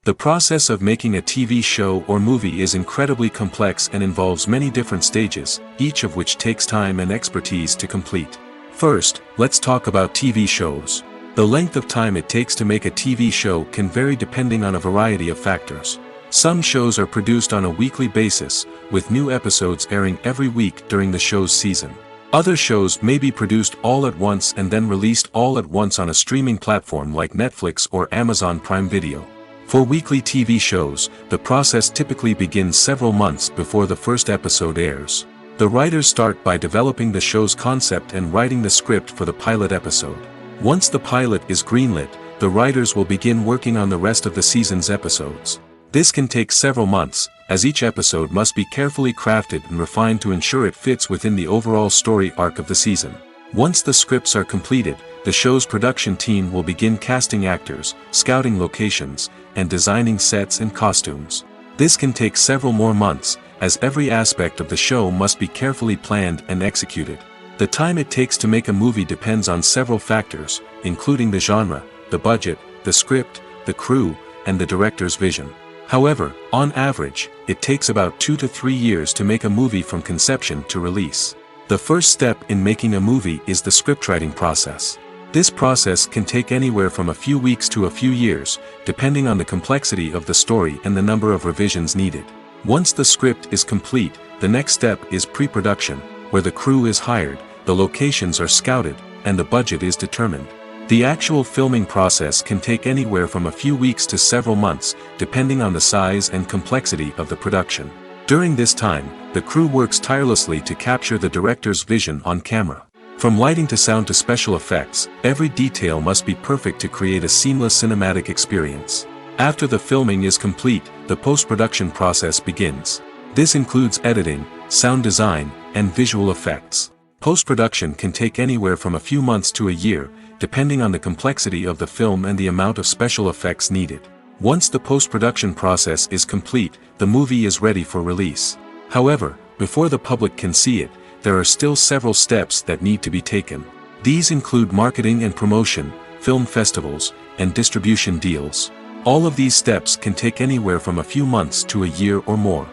The process of making a TV show or movie is incredibly complex and involves many different stages, each of which takes time and expertise to complete. First, let's talk about TV shows. The length of time it takes to make a TV show can vary depending on a variety of factors. Some shows are produced on a weekly basis, with new episodes airing every week during the show's season. Other shows may be produced all at once and then released all at once on a streaming platform like Netflix or Amazon Prime Video. For weekly TV shows, the process typically begins several months before the first episode airs. The writers start by developing the show's concept and writing the script for the pilot episode. Once the pilot is greenlit, the writers will begin working on the rest of the season's episodes. This can take several months, as each episode must be carefully crafted and refined to ensure it fits within the overall story arc of the season. Once the scripts are completed, the show's production team will begin casting actors, scouting locations, and designing sets and costumes. This can take several more months, as every aspect of the show must be carefully planned and executed. The time it takes to make a movie depends on several factors, including the genre, the budget, the script, the crew, and the director's vision. However, on average, it takes about 2 to 3 years to make a movie from conception to release. The first step in making a movie is the scriptwriting process. This process can take anywhere from a few weeks to a few years, depending on the complexity of the story and the number of revisions needed. Once the script is complete, the next step is pre-production, where the crew is hired, the locations are scouted, and the budget is determined. The actual filming process can take anywhere from a few weeks to several months, depending on the size and complexity of the production. During this time, the crew works tirelessly to capture the director's vision on camera. From lighting to sound to special effects, every detail must be perfect to create a seamless cinematic experience. After the filming is complete, the post-production process begins. This includes editing, sound design, and visual effects. Post-production can take anywhere from a few months to a year, depending on the complexity of the film and the amount of special effects needed. Once the post-production process is complete, the movie is ready for release. However, before the public can see it, there are still several steps that need to be taken. These include marketing and promotion, film festivals, and distribution deals. All of these steps can take anywhere from a few months to a year or more.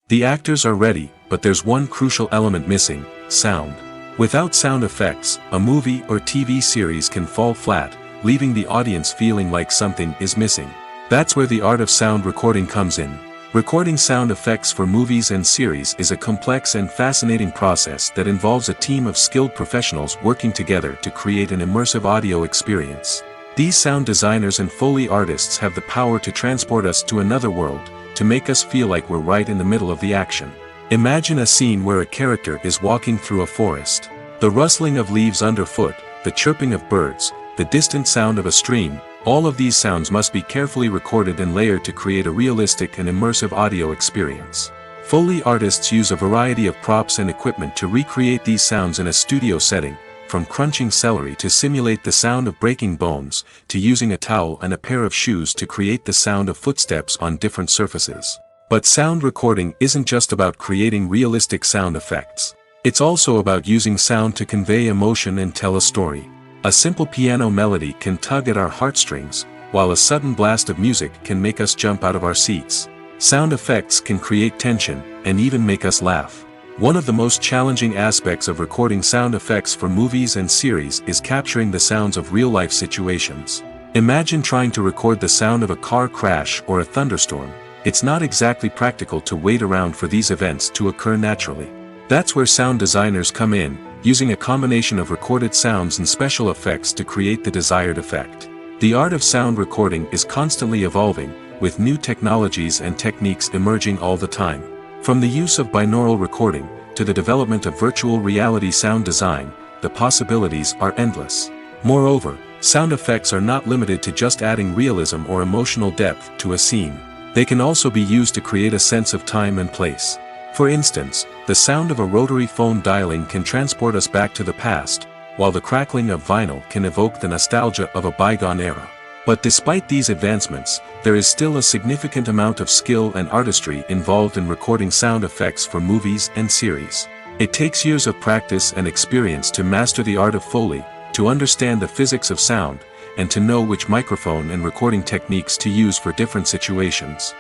The actors are ready, but there's one crucial element missing: sound. Without sound effects, a movie or TV series can fall flat, leaving the audience feeling like something is missing. That's where the art of sound recording comes in. Recording sound effects for movies and series is a complex and fascinating process that involves a team of skilled professionals working together to create an immersive audio experience. These sound designers and Foley artists have the power to transport us to another world, to make us feel like we're right in the middle of the action. Imagine a scene where a character is walking through a forest. The rustling of leaves underfoot, the chirping of birds, the distant sound of a stream, all of these sounds must be carefully recorded and layered to create a realistic and immersive audio experience. Foley artists use a variety of props and equipment to recreate these sounds in a studio setting, from crunching celery to simulate the sound of breaking bones, to using a towel and a pair of shoes to create the sound of footsteps on different surfaces. But sound recording isn't just about creating realistic sound effects. It's also about using sound to convey emotion and tell a story. A simple piano melody can tug at our heartstrings, while a sudden blast of music can make us jump out of our seats. Sound effects can create tension, and even make us laugh. One of the most challenging aspects of recording sound effects for movies and series is capturing the sounds of real-life situations. Imagine trying to record the sound of a car crash or a thunderstorm. It's not exactly practical to wait around for these events to occur naturally. That's where sound designers come in, using a combination of recorded sounds and special effects to create the desired effect. The art of sound recording is constantly evolving, with new technologies and techniques emerging all the time. From the use of binaural recording, to the development of virtual reality sound design, the possibilities are endless. Moreover, sound effects are not limited to just adding realism or emotional depth to a scene. They can also be used to create a sense of time and place. For instance, the sound of a rotary phone dialing can transport us back to the past, while the crackling of vinyl can evoke the nostalgia of a bygone era. But despite these advancements, there is still a significant amount of skill and artistry involved in recording sound effects for movies and series. It takes years of practice and experience to master the art of Foley, to understand the physics of sound, and to know which microphone and recording techniques to use for different situations.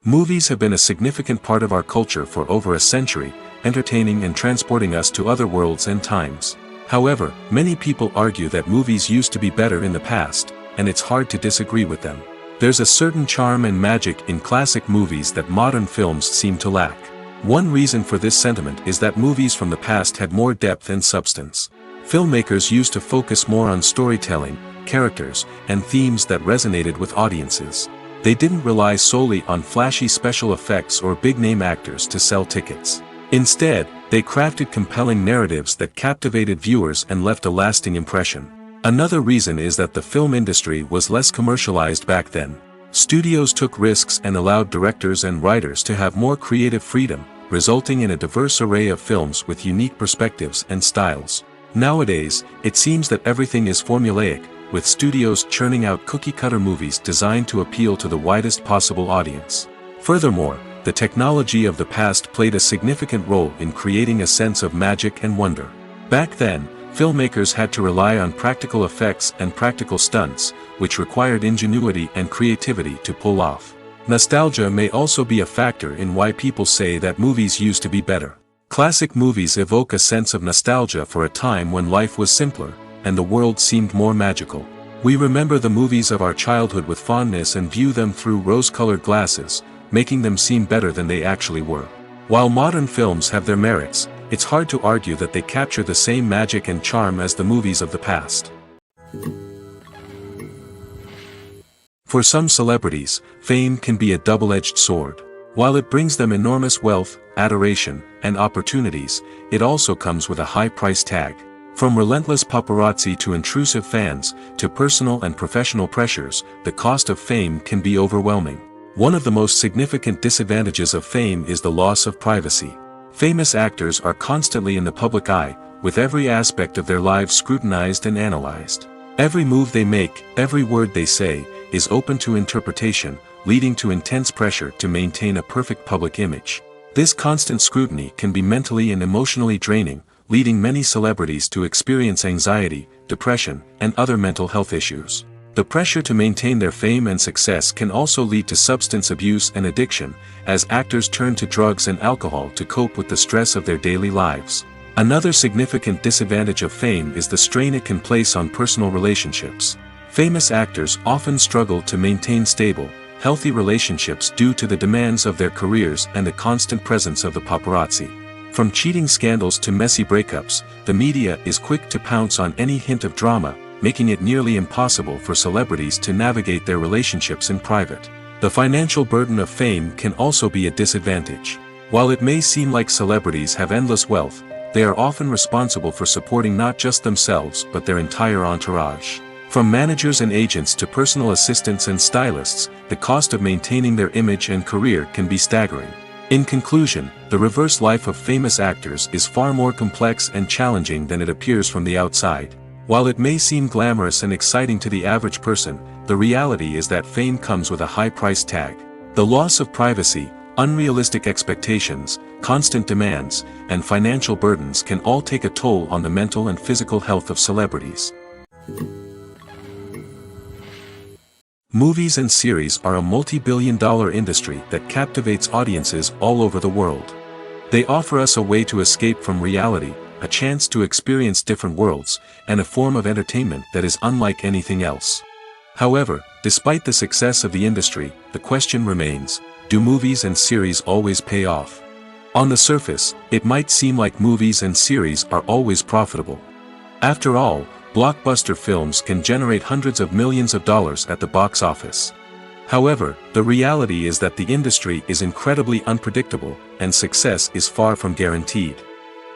Movies have been a significant part of our culture for over a century, entertaining and transporting us to other worlds and times. However, many people argue that movies used to be better in the past, and it's hard to disagree with them. There's a certain charm and magic in classic movies that modern films seem to lack. One reason for this sentiment is that movies from the past had more depth and substance. Filmmakers used to focus more on storytelling, characters, and themes that resonated with audiences. They didn't rely solely on flashy special effects or big-name actors to sell tickets. Instead, they crafted compelling narratives that captivated viewers and left a lasting impression. Another reason is that the film industry was less commercialized back then. Studios took risks and allowed directors and writers to have more creative freedom, resulting in a diverse array of films with unique perspectives and styles. Nowadays, it seems that everything is formulaic, with studios churning out cookie-cutter movies designed to appeal to the widest possible audience. Furthermore, the technology of the past played a significant role in creating a sense of magic and wonder. Back then, filmmakers had to rely on practical effects and practical stunts, which required ingenuity and creativity to pull off. Nostalgia may also be a factor in why people say that movies used to be better. Classic movies evoke a sense of nostalgia for a time when life was simpler, and the world seemed more magical. We remember the movies of our childhood with fondness and view them through rose-colored glasses, making them seem better than they actually were. While modern films have their merits, it's hard to argue that they capture the same magic and charm as the movies of the past. For some celebrities, fame can be a double-edged sword. While it brings them enormous wealth, adoration, and opportunities, it also comes with a high price tag. From relentless paparazzi to intrusive fans, to personal and professional pressures, the cost of fame can be overwhelming. One of the most significant disadvantages of fame is the loss of privacy. Famous actors are constantly in the public eye, with every aspect of their lives scrutinized and analyzed. Every move they make, every word they say, is open to interpretation, leading to intense pressure to maintain a perfect public image. This constant scrutiny can be mentally and emotionally draining, leading many celebrities to experience anxiety, depression, and other mental health issues. The pressure to maintain their fame and success can also lead to substance abuse and addiction, as actors turn to drugs and alcohol to cope with the stress of their daily lives. Another significant disadvantage of fame is the strain it can place on personal relationships. Famous actors often struggle to maintain stable, healthy relationships due to the demands of their careers and the constant presence of the paparazzi. From cheating scandals to messy breakups, the media is quick to pounce on any hint of drama, making it nearly impossible for celebrities to navigate their relationships in private. The financial burden of fame can also be a disadvantage. While it may seem like celebrities have endless wealth, they are often responsible for supporting not just themselves but their entire entourage. From managers and agents to personal assistants and stylists, the cost of maintaining their image and career can be staggering. In conclusion, the reverse life of famous actors is far more complex and challenging than it appears from the outside. While it may seem glamorous and exciting to the average person, the reality is that fame comes with a high price tag. The loss of privacy, unrealistic expectations, constant demands, and financial burdens can all take a toll on the mental and physical health of celebrities. Movies and series are a multi-billion-dollar industry that captivates audiences all over the world. They offer us a way to escape from reality, a chance to experience different worlds, and a form of entertainment that is unlike anything else. However, despite the success of the industry, the question remains, do movies and series always pay off? On the surface, it might seem like movies and series are always profitable. After all, blockbuster films can generate hundreds of millions of dollars at the box office. However, the reality is that the industry is incredibly unpredictable, and success is far from guaranteed.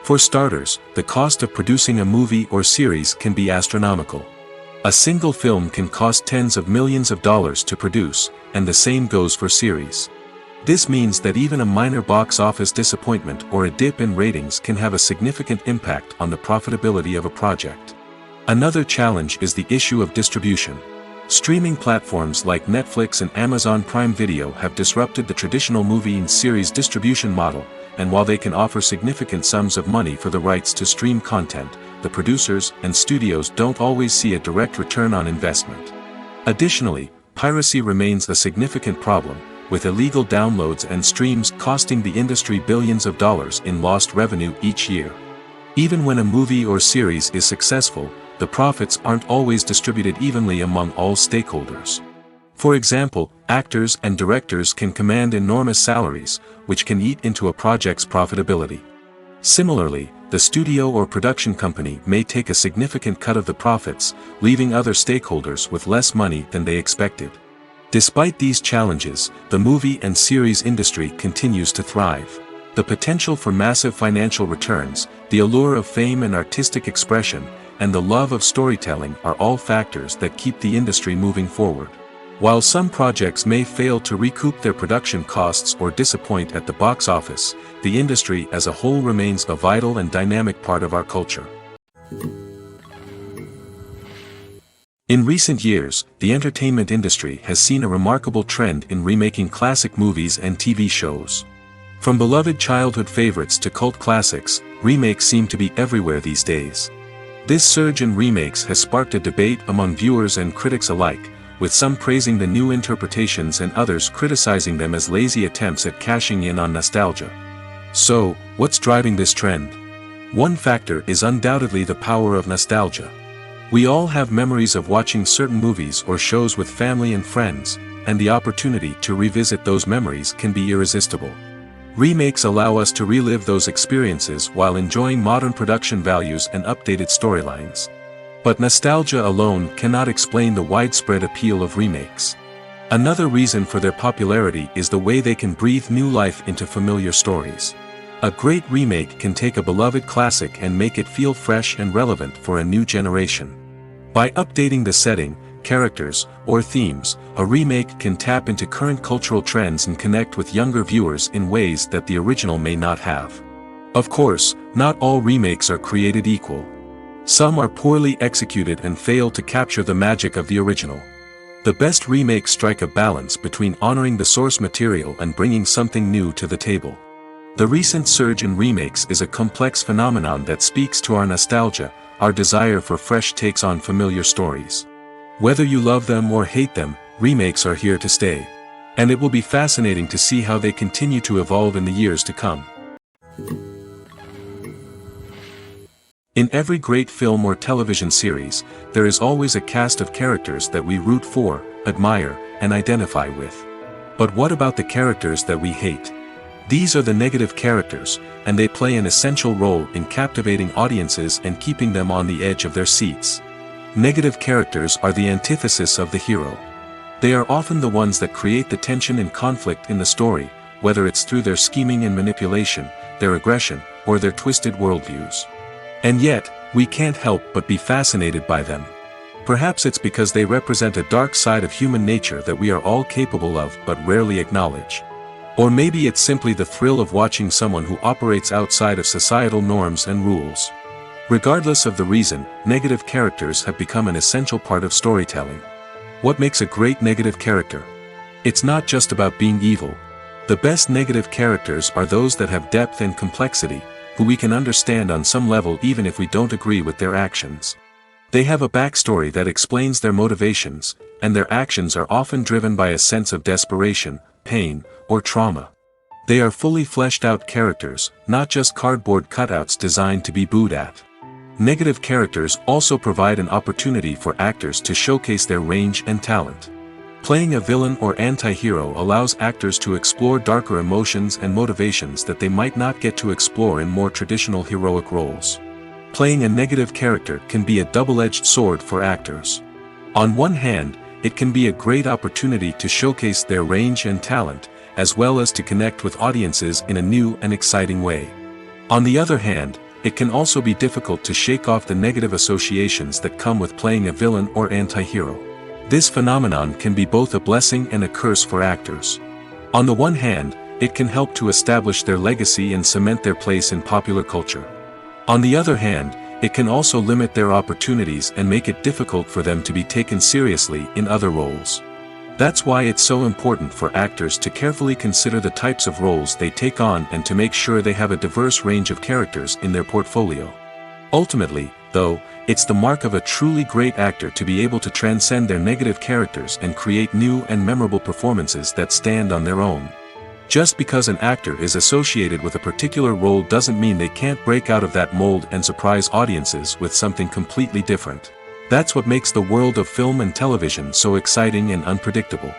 For starters, the cost of producing a movie or series can be astronomical. A single film can cost tens of millions of dollars to produce, and the same goes for series. This means that even a minor box office disappointment or a dip in ratings can have a significant impact on the profitability of a project. Another challenge is the issue of distribution. Streaming platforms like Netflix and Amazon Prime Video have disrupted the traditional movie and series distribution model, and while they can offer significant sums of money for the rights to stream content, the producers and studios don't always see a direct return on investment. Additionally, piracy remains a significant problem, with illegal downloads and streams costing the industry billions of dollars in lost revenue each year. Even when a movie or series is successful, the profits aren't always distributed evenly among all stakeholders. For example, actors and directors can command enormous salaries, which can eat into a project's profitability. Similarly, the studio or production company may take a significant cut of the profits, leaving other stakeholders with less money than they expected. Despite these challenges, the movie and series industry continues to thrive. The potential for massive financial returns, the allure of fame and artistic expression, and the love of storytelling are all factors that keep the industry moving forward. While some projects may fail to recoup their production costs or disappoint at the box office, the industry as a whole remains a vital and dynamic part of our culture. In recent years, the entertainment industry has seen a remarkable trend in remaking classic movies and TV shows. From beloved childhood favorites to cult classics, remakes seem to be everywhere these days. This surge in remakes has sparked a debate among viewers and critics alike, with some praising the new interpretations and others criticizing them as lazy attempts at cashing in on nostalgia. So, what's driving this trend? One factor is undoubtedly the power of nostalgia. We all have memories of watching certain movies or shows with family and friends, and the opportunity to revisit those memories can be irresistible. Remakes allow us to relive those experiences while enjoying modern production values and updated storylines. But nostalgia alone cannot explain the widespread appeal of remakes. Another reason for their popularity is the way they can breathe new life into familiar stories. A great remake can take a beloved classic and make it feel fresh and relevant for a new generation. By updating the setting, characters, or themes, a remake can tap into current cultural trends and connect with younger viewers in ways that the original may not have. Of course, not all remakes are created equal. Some are poorly executed and fail to capture the magic of the original. The best remakes strike a balance between honoring the source material and bringing something new to the table. The recent surge in remakes is a complex phenomenon that speaks to our nostalgia, our desire for fresh takes on familiar stories. Whether you love them or hate them, remakes are here to stay. And it will be fascinating to see how they continue to evolve in the years to come. In every great film or television series, there is always a cast of characters that we root for, admire, and identify with. But what about the characters that we hate? These are the negative characters, and they play an essential role in captivating audiences and keeping them on the edge of their seats. Negative characters are the antithesis of the hero. They are often the ones that create the tension and conflict in the story, whether it's through their scheming and manipulation, their aggression, or their twisted worldviews. And yet, we can't help but be fascinated by them. Perhaps it's because they represent a dark side of human nature that we are all capable of but rarely acknowledge. Or maybe it's simply the thrill of watching someone who operates outside of societal norms and rules. Regardless of the reason, negative characters have become an essential part of storytelling. What makes a great negative character? It's not just about being evil. The best negative characters are those that have depth and complexity, who we can understand on some level even if we don't agree with their actions. They have a backstory that explains their motivations, and their actions are often driven by a sense of desperation, pain, or trauma. They are fully fleshed out characters, not just cardboard cutouts designed to be booed at. Negative characters also provide an opportunity for actors to showcase their range and talent. Playing a villain or anti-hero allows actors to explore darker emotions and motivations that they might not get to explore in more traditional heroic roles. Playing a negative character can be a double-edged sword for actors. On one hand, it can be a great opportunity to showcase their range and talent, as well as to connect with audiences in a new and exciting way. On the other hand, it can also be difficult to shake off the negative associations that come with playing a villain or anti-hero. This phenomenon can be both a blessing and a curse for actors. On the one hand, it can help to establish their legacy and cement their place in popular culture. On the other hand, it can also limit their opportunities and make it difficult for them to be taken seriously in other roles. That's why it's so important for actors to carefully consider the types of roles they take on and to make sure they have a diverse range of characters in their portfolio. Ultimately, though, it's the mark of a truly great actor to be able to transcend their negative characters and create new and memorable performances that stand on their own. Just because an actor is associated with a particular role doesn't mean they can't break out of that mold and surprise audiences with something completely different. That's what makes the world of film and television so exciting and unpredictable.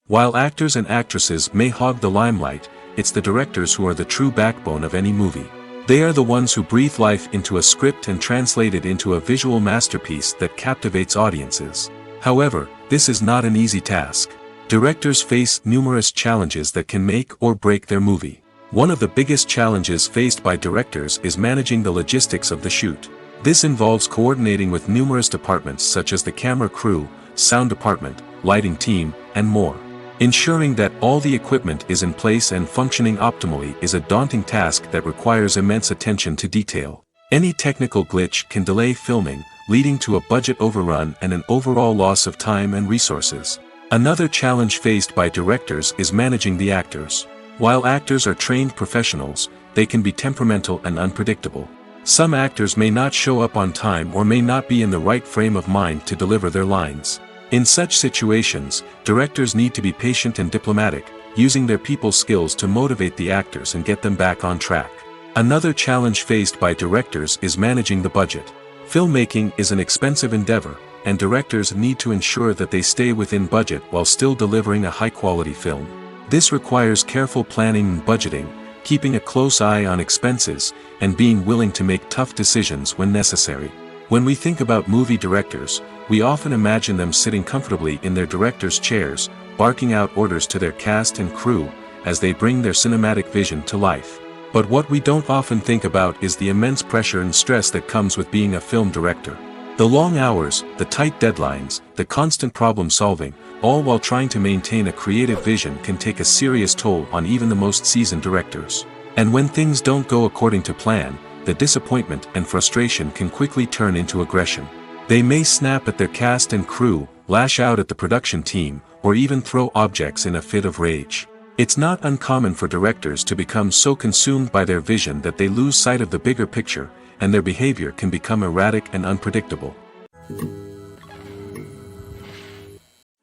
While actors and actresses may hog the limelight, it's the directors who are the true backbone of any movie. They are the ones who breathe life into a script and translate it into a visual masterpiece that captivates audiences. However, this is not an easy task. Directors face numerous challenges that can make or break their movie. One of the biggest challenges faced by directors is managing the logistics of the shoot. This involves coordinating with numerous departments such as the camera crew, sound department, lighting team, and more. Ensuring that all the equipment is in place and functioning optimally is a daunting task that requires immense attention to detail. Any technical glitch can delay filming, leading to a budget overrun and an overall loss of time and resources. Another challenge faced by directors is managing the actors. While actors are trained professionals, they can be temperamental and unpredictable. Some actors may not show up on time or may not be in the right frame of mind to deliver their lines. In such situations, directors need to be patient and diplomatic, using their people skills to motivate the actors and get them back on track. Another challenge faced by directors is managing the budget. Filmmaking is an expensive endeavor, and directors need to ensure that they stay within budget while still delivering a high-quality film. This requires careful planning and budgeting, keeping a close eye on expenses, and being willing to make tough decisions when necessary. When we think about movie directors, we often imagine them sitting comfortably in their director's chairs, barking out orders to their cast and crew, as they bring their cinematic vision to life. But what we don't often think about is the immense pressure and stress that comes with being a film director. The long hours, the tight deadlines, the constant problem solving, all while trying to maintain a creative vision can take a serious toll on even the most seasoned directors. And when things don't go according to plan, the disappointment and frustration can quickly turn into aggression. They may snap at their cast and crew, lash out at the production team, or even throw objects in a fit of rage. It's not uncommon for directors to become so consumed by their vision that they lose sight of the bigger picture, and their behavior can become erratic and unpredictable.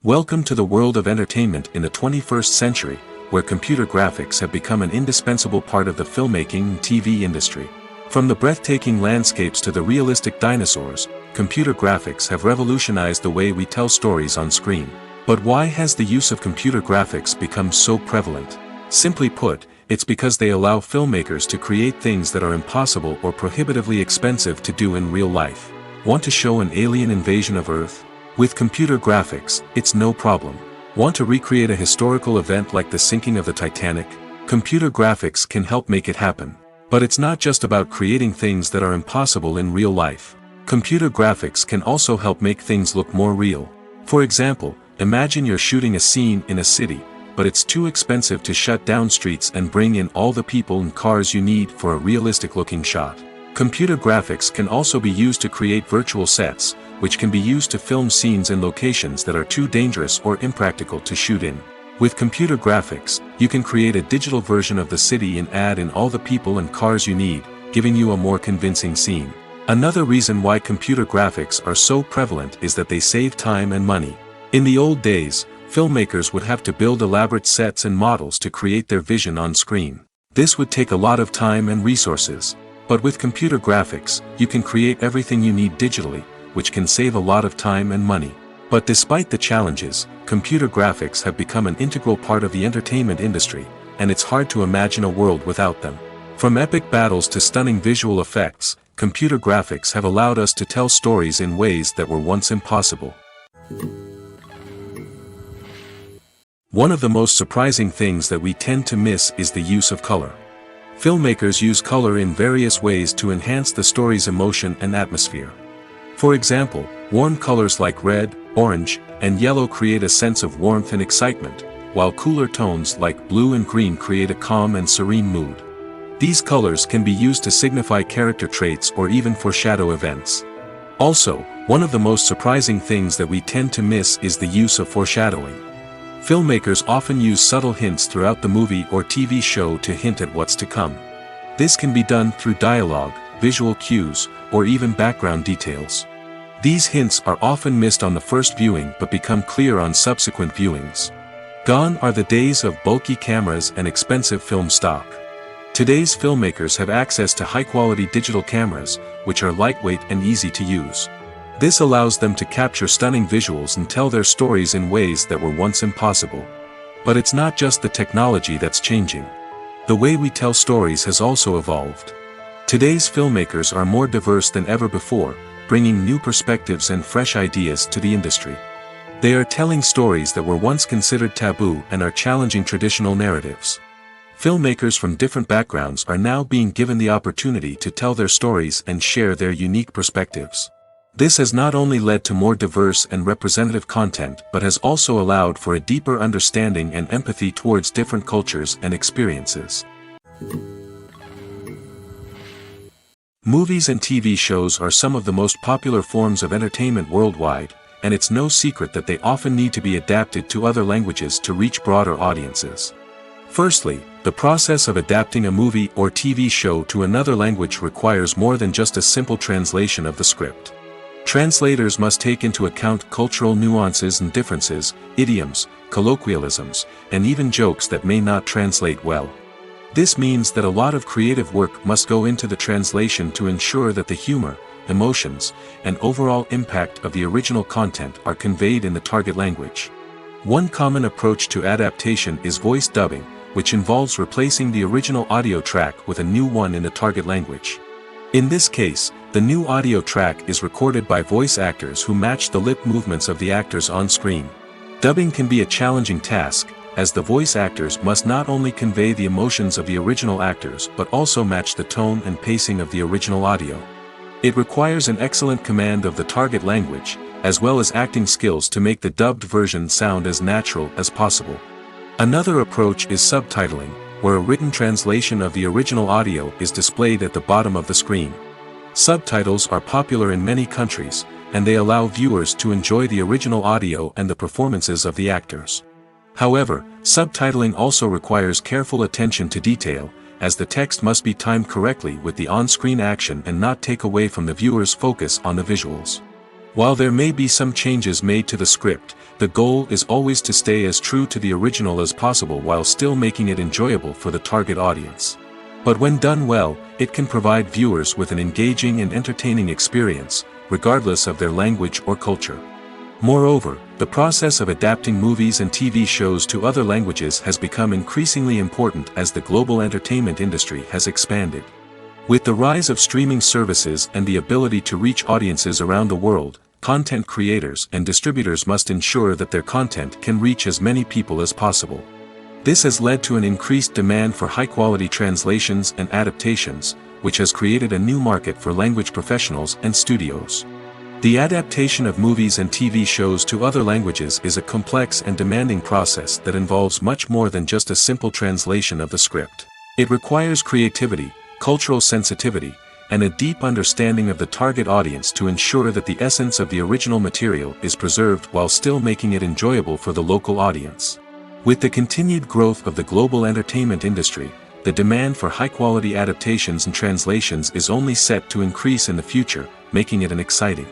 Welcome to the world of entertainment in the 21st century, where computer graphics have become an indispensable part of the filmmaking and TV industry. From the breathtaking landscapes to the realistic dinosaurs, computer graphics have revolutionized the way we tell stories on screen. But why has the use of computer graphics become so prevalent? Simply put, it's because they allow filmmakers to create things that are impossible or prohibitively expensive to do in real life. Want to show an alien invasion of Earth? With computer graphics, it's no problem. Want to recreate a historical event like the sinking of the Titanic? Computer graphics can help make it happen. But it's not just about creating things that are impossible in real life. Computer graphics can also help make things look more real. For example, imagine you're shooting a scene in a city, but it's too expensive to shut down streets and bring in all the people and cars you need for a realistic-looking shot. Computer graphics can also be used to create virtual sets, which can be used to film scenes in locations that are too dangerous or impractical to shoot in. With computer graphics, you can create a digital version of the city and add in all the people and cars you need, giving you a more convincing scene. Another reason why computer graphics are so prevalent is that they save time and money. In the old days, filmmakers would have to build elaborate sets and models to create their vision on screen. This would take a lot of time and resources. But with computer graphics, you can create everything you need digitally, which can save a lot of time and money. But despite the challenges, computer graphics have become an integral part of the entertainment industry, and it's hard to imagine a world without them. From epic battles to stunning visual effects, computer graphics have allowed us to tell stories in ways that were once impossible. One of the most surprising things that we tend to miss is the use of color. Filmmakers use color in various ways to enhance the story's emotion and atmosphere. For example, warm colors like red, orange, and yellow create a sense of warmth and excitement, while cooler tones like blue and green create a calm and serene mood. These colors can be used to signify character traits or even foreshadow events. Also, one of the most surprising things that we tend to miss is the use of foreshadowing. Filmmakers often use subtle hints throughout the movie or TV show to hint at what's to come. This can be done through dialogue, visual cues, or even background details. These hints are often missed on the first viewing but become clear on subsequent viewings. Gone are the days of bulky cameras and expensive film stock. Today's filmmakers have access to high-quality digital cameras, which are lightweight and easy to use. This allows them to capture stunning visuals and tell their stories in ways that were once impossible. But it's not just the technology that's changing. The way we tell stories has also evolved. Today's filmmakers are more diverse than ever before, bringing new perspectives and fresh ideas to the industry. They are telling stories that were once considered taboo and are challenging traditional narratives. Filmmakers from different backgrounds are now being given the opportunity to tell their stories and share their unique perspectives. This has not only led to more diverse and representative content but has also allowed for a deeper understanding and empathy towards different cultures and experiences. Movies and TV shows are some of the most popular forms of entertainment worldwide, and it's no secret that they often need to be adapted to other languages to reach broader audiences. Firstly, the process of adapting a movie or TV show to another language requires more than just a simple translation of the script. Translators must take into account cultural nuances and differences, idioms, colloquialisms, and even jokes that may not translate well. This means that a lot of creative work must go into the translation to ensure that the humor, emotions, and overall impact of the original content are conveyed in the target language. One common approach to adaptation is voice dubbing, which involves replacing the original audio track with a new one in the target language. In this case, the new audio track is recorded by voice actors who match the lip movements of the actors on screen. Dubbing can be a challenging task, as the voice actors must not only convey the emotions of the original actors but also match the tone and pacing of the original audio. It requires an excellent command of the target language, as well as acting skills to make the dubbed version sound as natural as possible. Another approach is subtitling, where a written translation of the original audio is displayed at the bottom of the screen. Subtitles are popular in many countries, and they allow viewers to enjoy the original audio and the performances of the actors. However, subtitling also requires careful attention to detail, as the text must be timed correctly with the on-screen action and not take away from the viewer's focus on the visuals. While there may be some changes made to the script, the goal is always to stay as true to the original as possible while still making it enjoyable for the target audience. But when done well, it can provide viewers with an engaging and entertaining experience, regardless of their language or culture. Moreover, the process of adapting movies and TV shows to other languages has become increasingly important as the global entertainment industry has expanded. With the rise of streaming services and the ability to reach audiences around the world, content creators and distributors must ensure that their content can reach as many people as possible. This has led to an increased demand for high-quality translations and adaptations, which has created a new market for language professionals and studios. The adaptation of movies and TV shows to other languages is a complex and demanding process that involves much more than just a simple translation of the script. It requires creativity, cultural sensitivity, and a deep understanding of the target audience to ensure that the essence of the original material is preserved while still making it enjoyable for the local audience. With the continued growth of the global entertainment industry, the demand for high-quality adaptations and translations is only set to increase in the future, making it an exciting.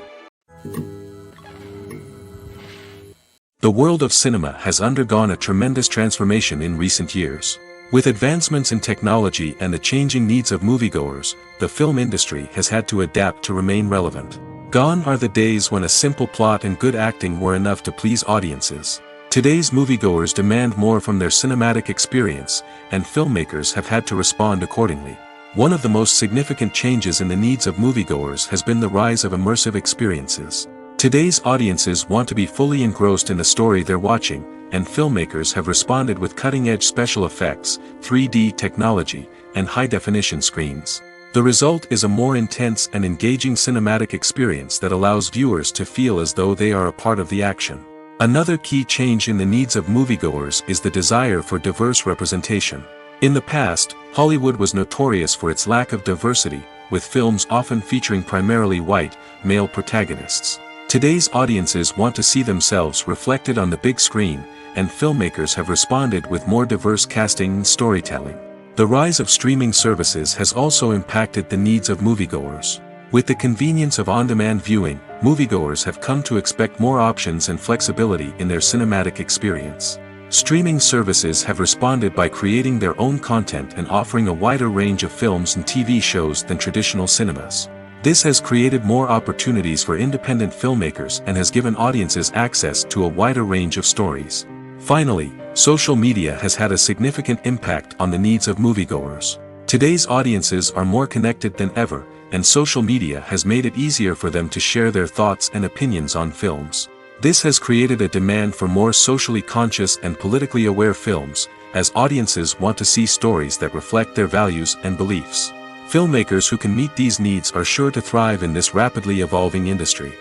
The world of cinema has undergone a tremendous transformation in recent years. With advancements in technology and the changing needs of moviegoers, the film industry has had to adapt to remain relevant. Gone are the days when a simple plot and good acting were enough to please audiences. Today's moviegoers demand more from their cinematic experience, and filmmakers have had to respond accordingly. One of the most significant changes in the needs of moviegoers has been the rise of immersive experiences. Today's audiences want to be fully engrossed in the story they're watching, and filmmakers have responded with cutting-edge special effects, 3D technology, and high-definition screens. The result is a more intense and engaging cinematic experience that allows viewers to feel as though they are a part of the action. Another key change in the needs of moviegoers is the desire for diverse representation. In the past, Hollywood was notorious for its lack of diversity, with films often featuring primarily white, male protagonists. Today's audiences want to see themselves reflected on the big screen, and filmmakers have responded with more diverse casting and storytelling. The rise of streaming services has also impacted the needs of moviegoers. With the convenience of on-demand viewing, moviegoers have come to expect more options and flexibility in their cinematic experience. Streaming services have responded by creating their own content and offering a wider range of films and TV shows than traditional cinemas. This has created more opportunities for independent filmmakers and has given audiences access to a wider range of stories. Finally, social media has had a significant impact on the needs of moviegoers. Today's audiences are more connected than ever, and social media has made it easier for them to share their thoughts and opinions on films. This has created a demand for more socially conscious and politically aware films, as audiences want to see stories that reflect their values and beliefs. Filmmakers who can meet these needs are sure to thrive in this rapidly evolving industry.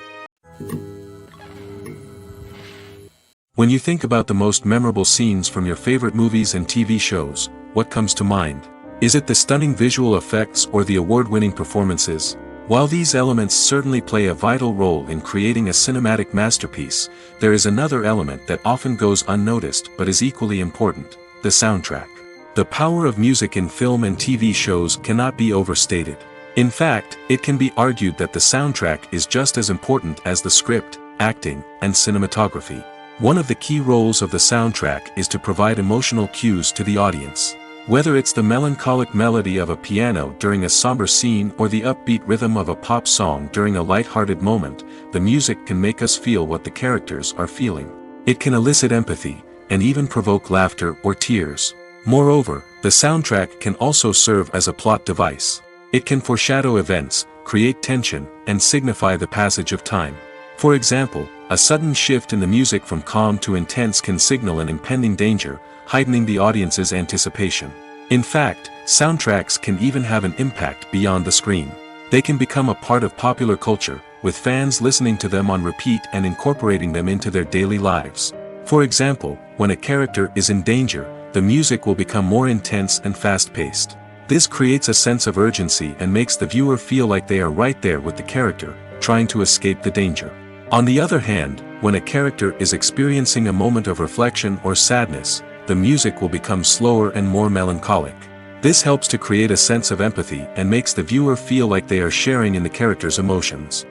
When you think about the most memorable scenes from your favorite movies and TV shows, what comes to mind? Is it the stunning visual effects or the award-winning performances? While these elements certainly play a vital role in creating a cinematic masterpiece, there is another element that often goes unnoticed but is equally important: the soundtrack. The power of music in film and TV shows cannot be overstated. In fact, it can be argued that the soundtrack is just as important as the script, acting, and cinematography. One of the key roles of the soundtrack is to provide emotional cues to the audience. Whether it's the melancholic melody of a piano during a somber scene or the upbeat rhythm of a pop song during a light-hearted moment, the music can make us feel what the characters are feeling. It can elicit empathy, and even provoke laughter or tears. Moreover, the soundtrack can also serve as a plot device. It can foreshadow events, create tension, and signify the passage of time. For example, a sudden shift in the music from calm to intense can signal an impending danger, heightening the audience's anticipation. In fact, soundtracks can even have an impact beyond the screen. They can become a part of popular culture, with fans listening to them on repeat and incorporating them into their daily lives. For example, when a character is in danger, the music will become more intense and fast-paced. This creates a sense of urgency and makes the viewer feel like they are right there with the character, trying to escape the danger. On the other hand, when a character is experiencing a moment of reflection or sadness, the music will become slower and more melancholic. This helps to create a sense of empathy and makes the viewer feel like they are sharing in the character's emotions.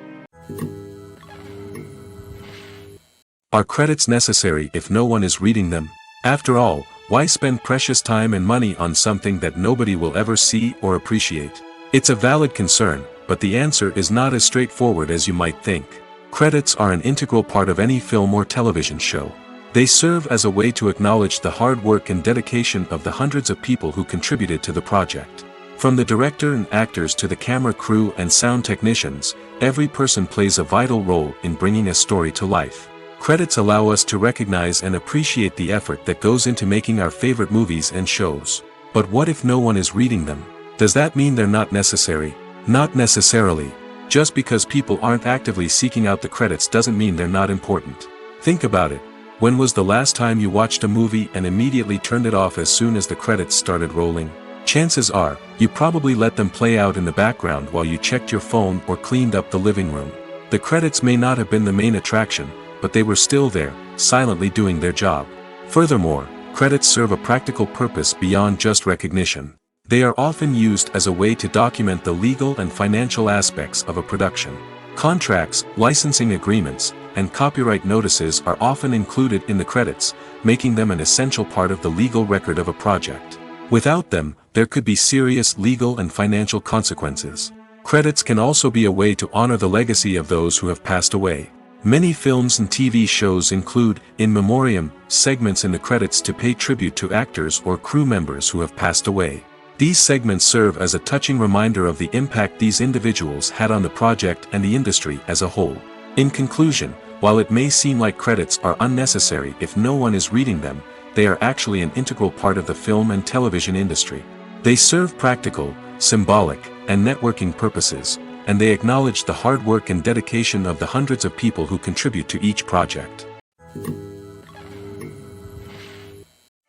Are credits necessary if no one is reading them? After all, why spend precious time and money on something that nobody will ever see or appreciate? It's a valid concern, but the answer is not as straightforward as you might think. Credits are an integral part of any film or television show. They serve as a way to acknowledge the hard work and dedication of the hundreds of people who contributed to the project. From the director and actors to the camera crew and sound technicians, every person plays a vital role in bringing a story to life. Credits allow us to recognize and appreciate the effort that goes into making our favorite movies and shows. But what if no one is reading them? Does that mean they're not necessary? Not necessarily. Just because people aren't actively seeking out the credits doesn't mean they're not important. Think about it. When was the last time you watched a movie and immediately turned it off as soon as the credits started rolling? Chances are, you probably let them play out in the background while you checked your phone or cleaned up the living room. The credits may not have been the main attraction, but they were still there, silently doing their job. Furthermore, credits serve a practical purpose beyond just recognition. They are often used as a way to document the legal and financial aspects of a production. Contracts, licensing agreements, and copyright notices are often included in the credits, making them an essential part of the legal record of a project. Without them, there could be serious legal and financial consequences. Credits can also be a way to honor the legacy of those who have passed away. Many films and TV shows include in memoriam segments in the credits to pay tribute to actors or crew members who have passed away. These segments serve as a touching reminder of the impact these individuals had on the project and the industry as a whole. In conclusion, while it may seem like credits are unnecessary if no one is reading them, they are actually an integral part of the film and television industry. They serve practical, symbolic, and networking purposes, and they acknowledge the hard work and dedication of the hundreds of people who contribute to each project.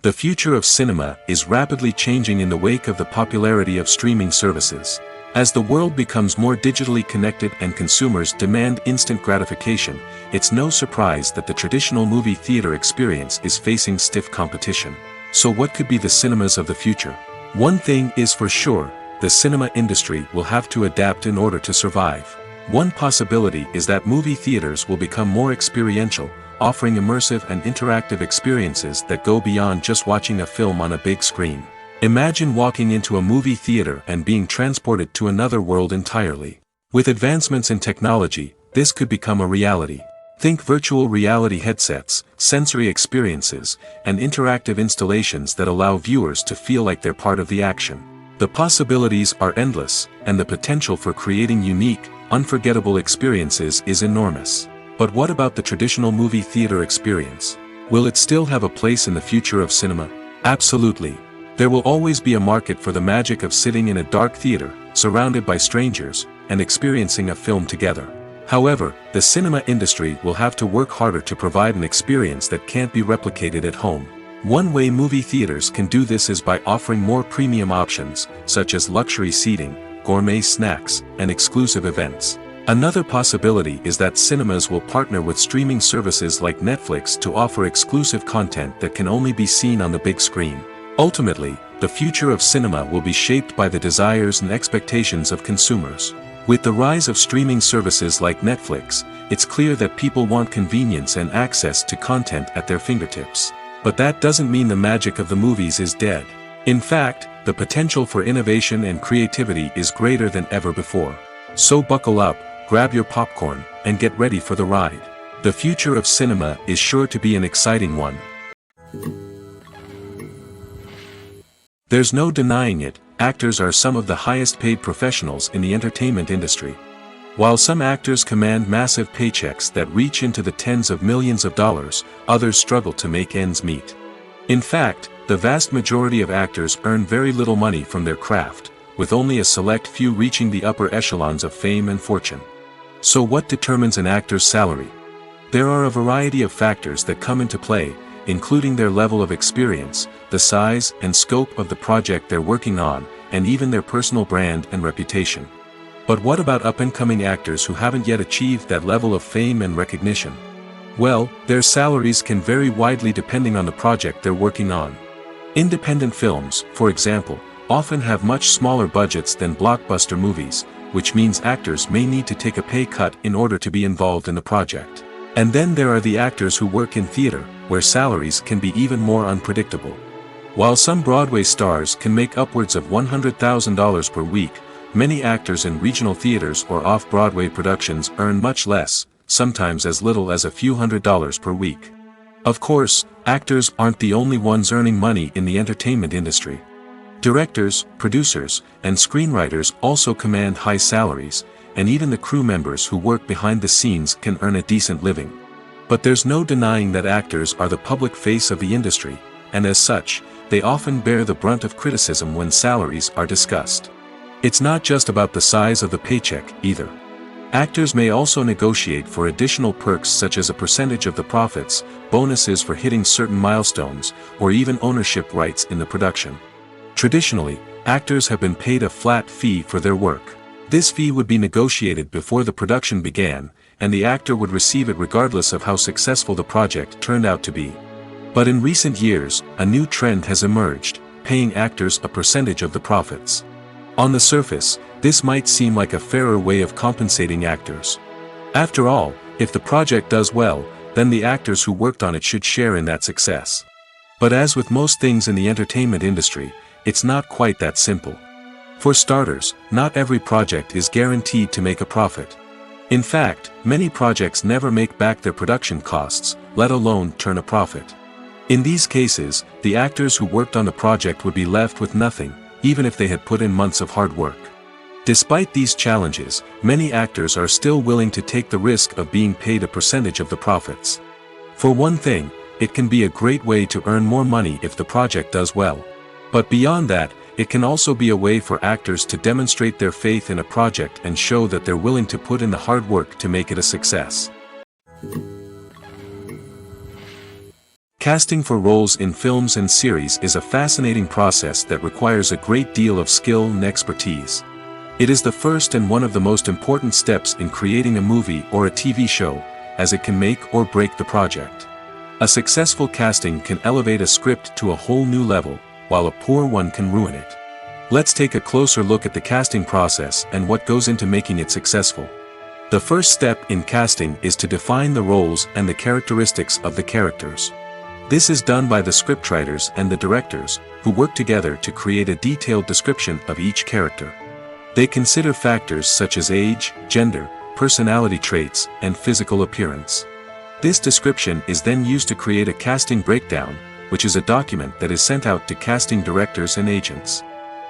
The future of cinema is rapidly changing in the wake of the popularity of streaming services. As the world becomes more digitally connected and consumers demand instant gratification, it's no surprise that the traditional movie theater experience is facing stiff competition. So what could be the cinemas of the future? One thing is for sure, the cinema industry will have to adapt in order to survive. One possibility is that movie theaters will become more experiential, offering immersive and interactive experiences that go beyond just watching a film on a big screen. Imagine walking into a movie theater and being transported to another world entirely. With advancements in technology, this could become a reality. Think virtual reality headsets, sensory experiences, and interactive installations that allow viewers to feel like they're part of the action. The possibilities are endless, and the potential for creating unique, unforgettable experiences is enormous. But what about the traditional movie theater experience? Will it still have a place in the future of cinema? Absolutely. There will always be a market for the magic of sitting in a dark theater, surrounded by strangers, and experiencing a film together. However, the cinema industry will have to work harder to provide an experience that can't be replicated at home. One way movie theaters can do this is by offering more premium options, such as luxury seating, gourmet snacks, and exclusive events. Another possibility is that cinemas will partner with streaming services like Netflix to offer exclusive content that can only be seen on the big screen. Ultimately, the future of cinema will be shaped by the desires and expectations of consumers. With the rise of streaming services like Netflix, it's clear that people want convenience and access to content at their fingertips. But that doesn't mean the magic of the movies is dead. In fact, the potential for innovation and creativity is greater than ever before. So buckle up, grab your popcorn, and get ready for the ride. The future of cinema is sure to be an exciting one. There's no denying it, actors are some of the highest paid professionals in the entertainment industry. While some actors command massive paychecks that reach into the tens of millions of dollars, others struggle to make ends meet. In fact, the vast majority of actors earn very little money from their craft, with only a select few reaching the upper echelons of fame and fortune. So what determines an actor's salary? There are a variety of factors that come into play, including their level of experience, the size and scope of the project they're working on, and even their personal brand and reputation. But what about up-and-coming actors who haven't yet achieved that level of fame and recognition? Well, their salaries can vary widely depending on the project they're working on. Independent films, for example, often have much smaller budgets than blockbuster movies, which means actors may need to take a pay cut in order to be involved in the project. And then there are the actors who work in theater, where salaries can be even more unpredictable. While some Broadway stars can make upwards of $100,000 per week, many actors in regional theaters or off-Broadway productions earn much less, sometimes as little as a few $100s per week. Of course, actors aren't the only ones earning money in the entertainment industry. Directors, producers, and screenwriters also command high salaries, and even the crew members who work behind the scenes can earn a decent living. But there's no denying that actors are the public face of the industry, and as such, they often bear the brunt of criticism when salaries are discussed. It's not just about the size of the paycheck, either. Actors may also negotiate for additional perks such as a percentage of the profits, bonuses for hitting certain milestones, or even ownership rights in the production. Traditionally, actors have been paid a flat fee for their work. This fee would be negotiated before the production began, and the actor would receive it regardless of how successful the project turned out to be. But in recent years, a new trend has emerged, paying actors a percentage of the profits. On the surface, this might seem like a fairer way of compensating actors. After all, if the project does well, then the actors who worked on it should share in that success. But as with most things in the entertainment industry, it's not quite that simple. For starters, not every project is guaranteed to make a profit. In fact, many projects never make back their production costs, let alone turn a profit. In these cases, the actors who worked on the project would be left with nothing, even if they had put in months of hard work. Despite these challenges, many actors are still willing to take the risk of being paid a percentage of the profits. For one thing, it can be a great way to earn more money if the project does well. But beyond that, it can also be a way for actors to demonstrate their faith in a project and show that they're willing to put in the hard work to make it a success. Casting for roles in films and series is a fascinating process that requires a great deal of skill and expertise. It is the first and one of the most important steps in creating a movie or a TV show, as it can make or break the project. A successful casting can elevate a script to a whole new level, while a poor one can ruin it. Let's take a closer look at the casting process and what goes into making it successful. The first step in casting is to define the roles and the characteristics of the characters. This is done by the scriptwriters and the directors, who work together to create a detailed description of each character. They consider factors such as age, gender, personality traits, and physical appearance. This description is then used to create a casting breakdown, which is a document that is sent out to casting directors and agents.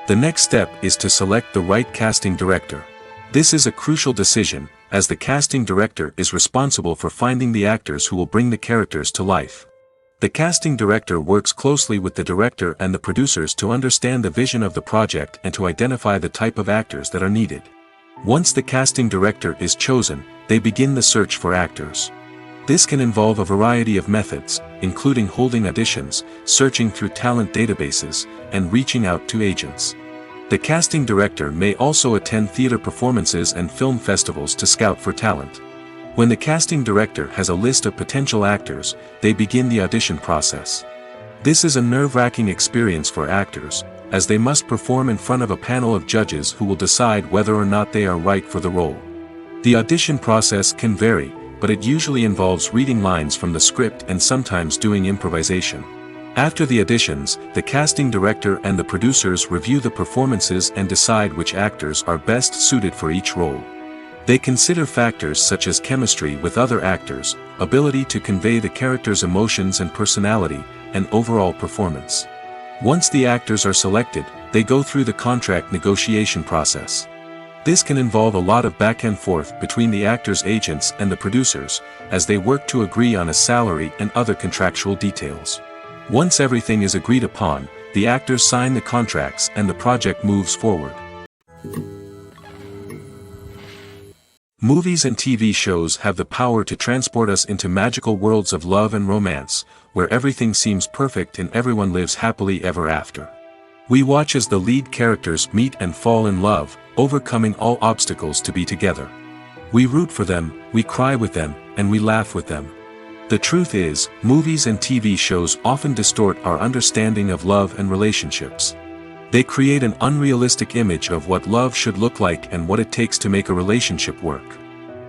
The next step is to select the right casting director. This is a crucial decision, as the casting director is responsible for finding the actors who will bring the characters to life. The casting director works closely with the director and the producers to understand the vision of the project and to identify the type of actors that are needed. Once the casting director is chosen, they begin the search for actors. This can involve a variety of methods, including holding auditions, searching through talent databases, and reaching out to agents. The casting director may also attend theater performances and film festivals to scout for talent. When the casting director has a list of potential actors, they begin the audition process. This is a nerve-wracking experience for actors, as they must perform in front of a panel of judges who will decide whether or not they are right for the role. The audition process can vary, but it usually involves reading lines from the script and sometimes doing improvisation. After the auditions, the casting director and the producers review the performances and decide which actors are best suited for each role. They consider factors such as chemistry with other actors, ability to convey the character's emotions and personality, and overall performance. Once the actors are selected, they go through the contract negotiation process. This can involve a lot of back and forth between the actors' agents and the producers, as they work to agree on a salary and other contractual details. Once everything is agreed upon, the actors sign the contracts and the project moves forward. Movies and TV shows have the power to transport us into magical worlds of love and romance, where everything seems perfect and everyone lives happily ever after. We watch as the lead characters meet and fall in love, overcoming all obstacles to be together. We root for them, we cry with them, and we laugh with them. The truth is, movies and TV shows often distort our understanding of love and relationships. They create an unrealistic image of what love should look like and what it takes to make a relationship work.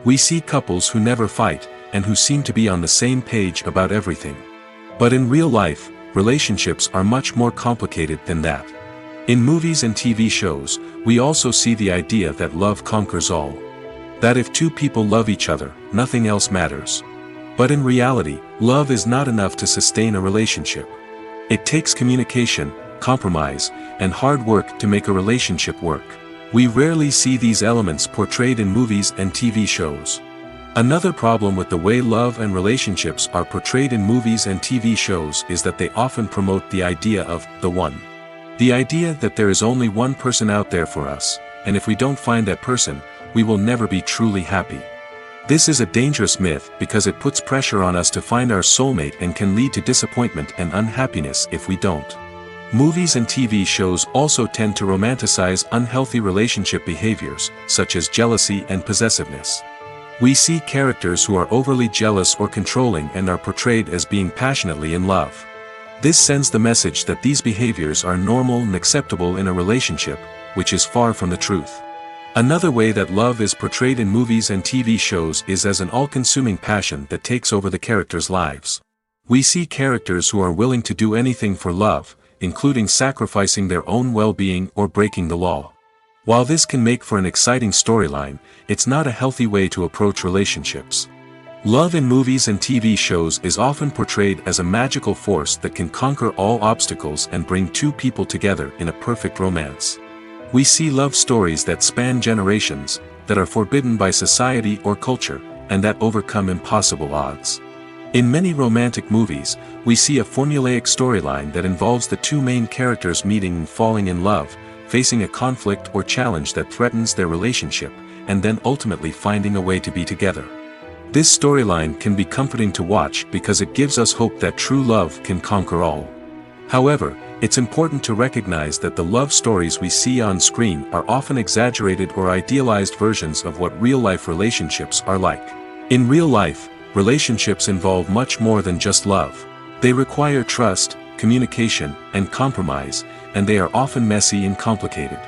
We see couples who never fight, and who seem to be on the same page about everything. But in real life, relationships are much more complicated than that. In movies and TV shows, we also see the idea that love conquers all. That if two people love each other, nothing else matters. But in reality, love is not enough to sustain a relationship. It takes communication, compromise, and hard work to make a relationship work. We rarely see these elements portrayed in movies and TV shows. Another problem with the way love and relationships are portrayed in movies and TV shows is that they often promote the idea of the one. The idea that there is only one person out there for us, and if we don't find that person, we will never be truly happy. This is a dangerous myth because it puts pressure on us to find our soulmate and can lead to disappointment and unhappiness if we don't. Movies and TV shows also tend to romanticize unhealthy relationship behaviors, such as jealousy and possessiveness. We see characters who are overly jealous or controlling and are portrayed as being passionately in love. This sends the message that these behaviors are normal and acceptable in a relationship, which is far from the truth. Another way that love is portrayed in movies and TV shows is as an all-consuming passion that takes over the characters' lives. We see characters who are willing to do anything for love, including sacrificing their own well-being or breaking the law. While this can make for an exciting storyline, it's not a healthy way to approach relationships. Love in movies and TV shows is often portrayed as a magical force that can conquer all obstacles and bring two people together in a perfect romance. We see love stories that span generations, that are forbidden by society or culture, and that overcome impossible odds. In many romantic movies, we see a formulaic storyline that involves the two main characters meeting and falling in love, facing a conflict or challenge that threatens their relationship, and then ultimately finding a way to be together. This storyline can be comforting to watch because it gives us hope that true love can conquer all. However, it's important to recognize that the love stories we see on screen are often exaggerated or idealized versions of what real-life relationships are like. In real life, relationships involve much more than just love. They require trust, communication, and compromise, and they are often messy and complicated.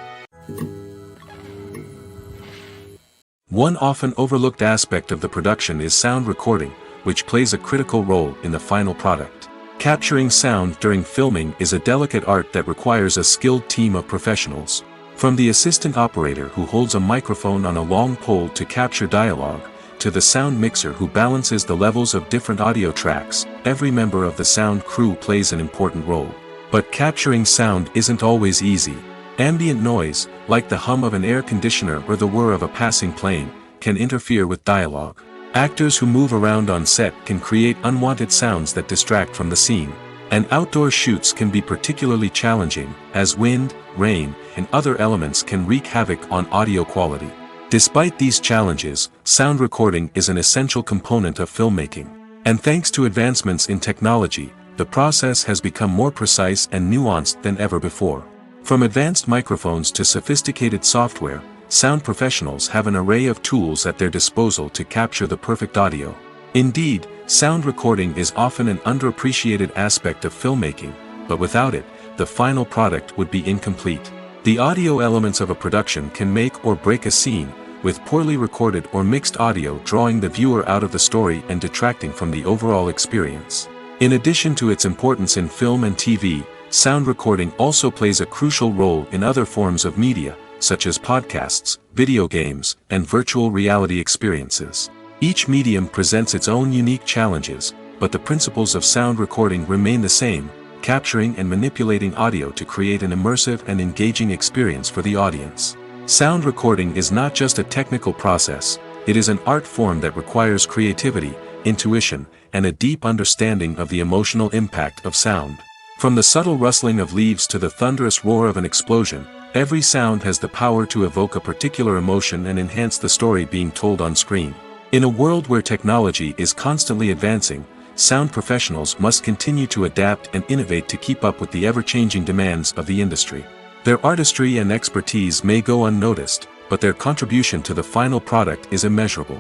One often overlooked aspect of the production is sound recording, which plays a critical role in the final product. Capturing sound during filming is a delicate art that requires a skilled team of professionals. From the assistant operator who holds a microphone on a long pole to capture dialogue, to the sound mixer who balances the levels of different audio tracks, every member of the sound crew plays an important role. But capturing sound isn't always easy. Ambient noise, like the hum of an air conditioner or the whir of a passing plane, can interfere with dialogue. Actors who move around on set can create unwanted sounds that distract from the scene. And outdoor shoots can be particularly challenging, as wind, rain, and other elements can wreak havoc on audio quality. Despite these challenges, sound recording is an essential component of filmmaking. And thanks to advancements in technology, the process has become more precise and nuanced than ever before. From advanced microphones to sophisticated software, sound professionals have an array of tools at their disposal to capture the perfect audio. Indeed, sound recording is often an underappreciated aspect of filmmaking, but without it, the final product would be incomplete. The audio elements of a production can make or break a scene, with poorly recorded or mixed audio drawing the viewer out of the story and detracting from the overall experience. In addition to its importance in film and TV, sound recording also plays a crucial role in other forms of media, such as podcasts, video games, and virtual reality experiences. Each medium presents its own unique challenges, but the principles of sound recording remain the same, capturing and manipulating audio to create an immersive and engaging experience for the audience. Sound recording is not just a technical process, it is an art form that requires creativity, intuition, and a deep understanding of the emotional impact of sound. From the subtle rustling of leaves to the thunderous roar of an explosion, every sound has the power to evoke a particular emotion and enhance the story being told on screen. In a world where technology is constantly advancing, sound professionals must continue to adapt and innovate to keep up with the ever-changing demands of the industry. Their artistry and expertise may go unnoticed, but their contribution to the final product is immeasurable.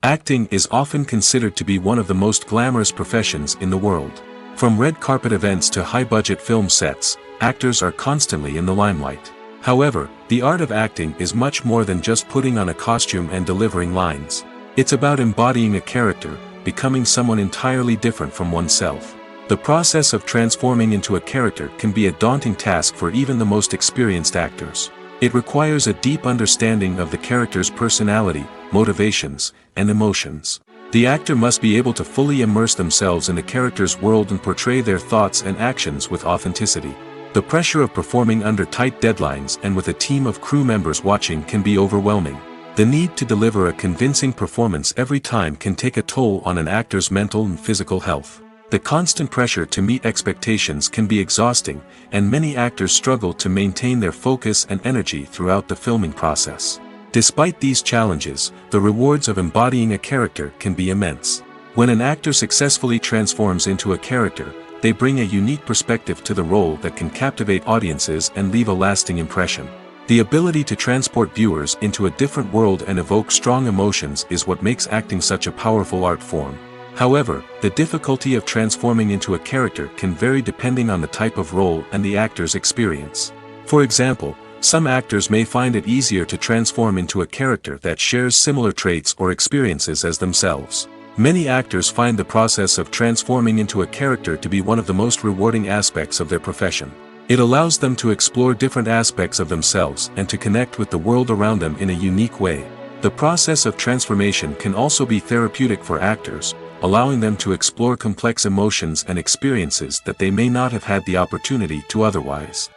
Acting is often considered to be one of the most glamorous professions in the world. From red carpet events to high-budget film sets, actors are constantly in the limelight. However, the art of acting is much more than just putting on a costume and delivering lines. It's about embodying a character, becoming someone entirely different from oneself. The process of transforming into a character can be a daunting task for even the most experienced actors. It requires a deep understanding of the character's personality, motivations, and emotions. The actor must be able to fully immerse themselves in the character's world and portray their thoughts and actions with authenticity. The pressure of performing under tight deadlines and with a team of crew members watching can be overwhelming. The need to deliver a convincing performance every time can take a toll on an actor's mental and physical health. The constant pressure to meet expectations can be exhausting, and many actors struggle to maintain their focus and energy throughout the filming process. Despite these challenges, the rewards of embodying a character can be immense. When an actor successfully transforms into a character, they bring a unique perspective to the role that can captivate audiences and leave a lasting impression. The ability to transport viewers into a different world and evoke strong emotions is what makes acting such a powerful art form. However, the difficulty of transforming into a character can vary depending on the type of role and the actor's experience. For example, some actors may find it easier to transform into a character that shares similar traits or experiences as themselves. Many actors find the process of transforming into a character to be one of the most rewarding aspects of their profession. It allows them to explore different aspects of themselves and to connect with the world around them in a unique way. The process of transformation can also be therapeutic for actors, allowing them to explore complex emotions and experiences that they may not have had the opportunity to otherwise.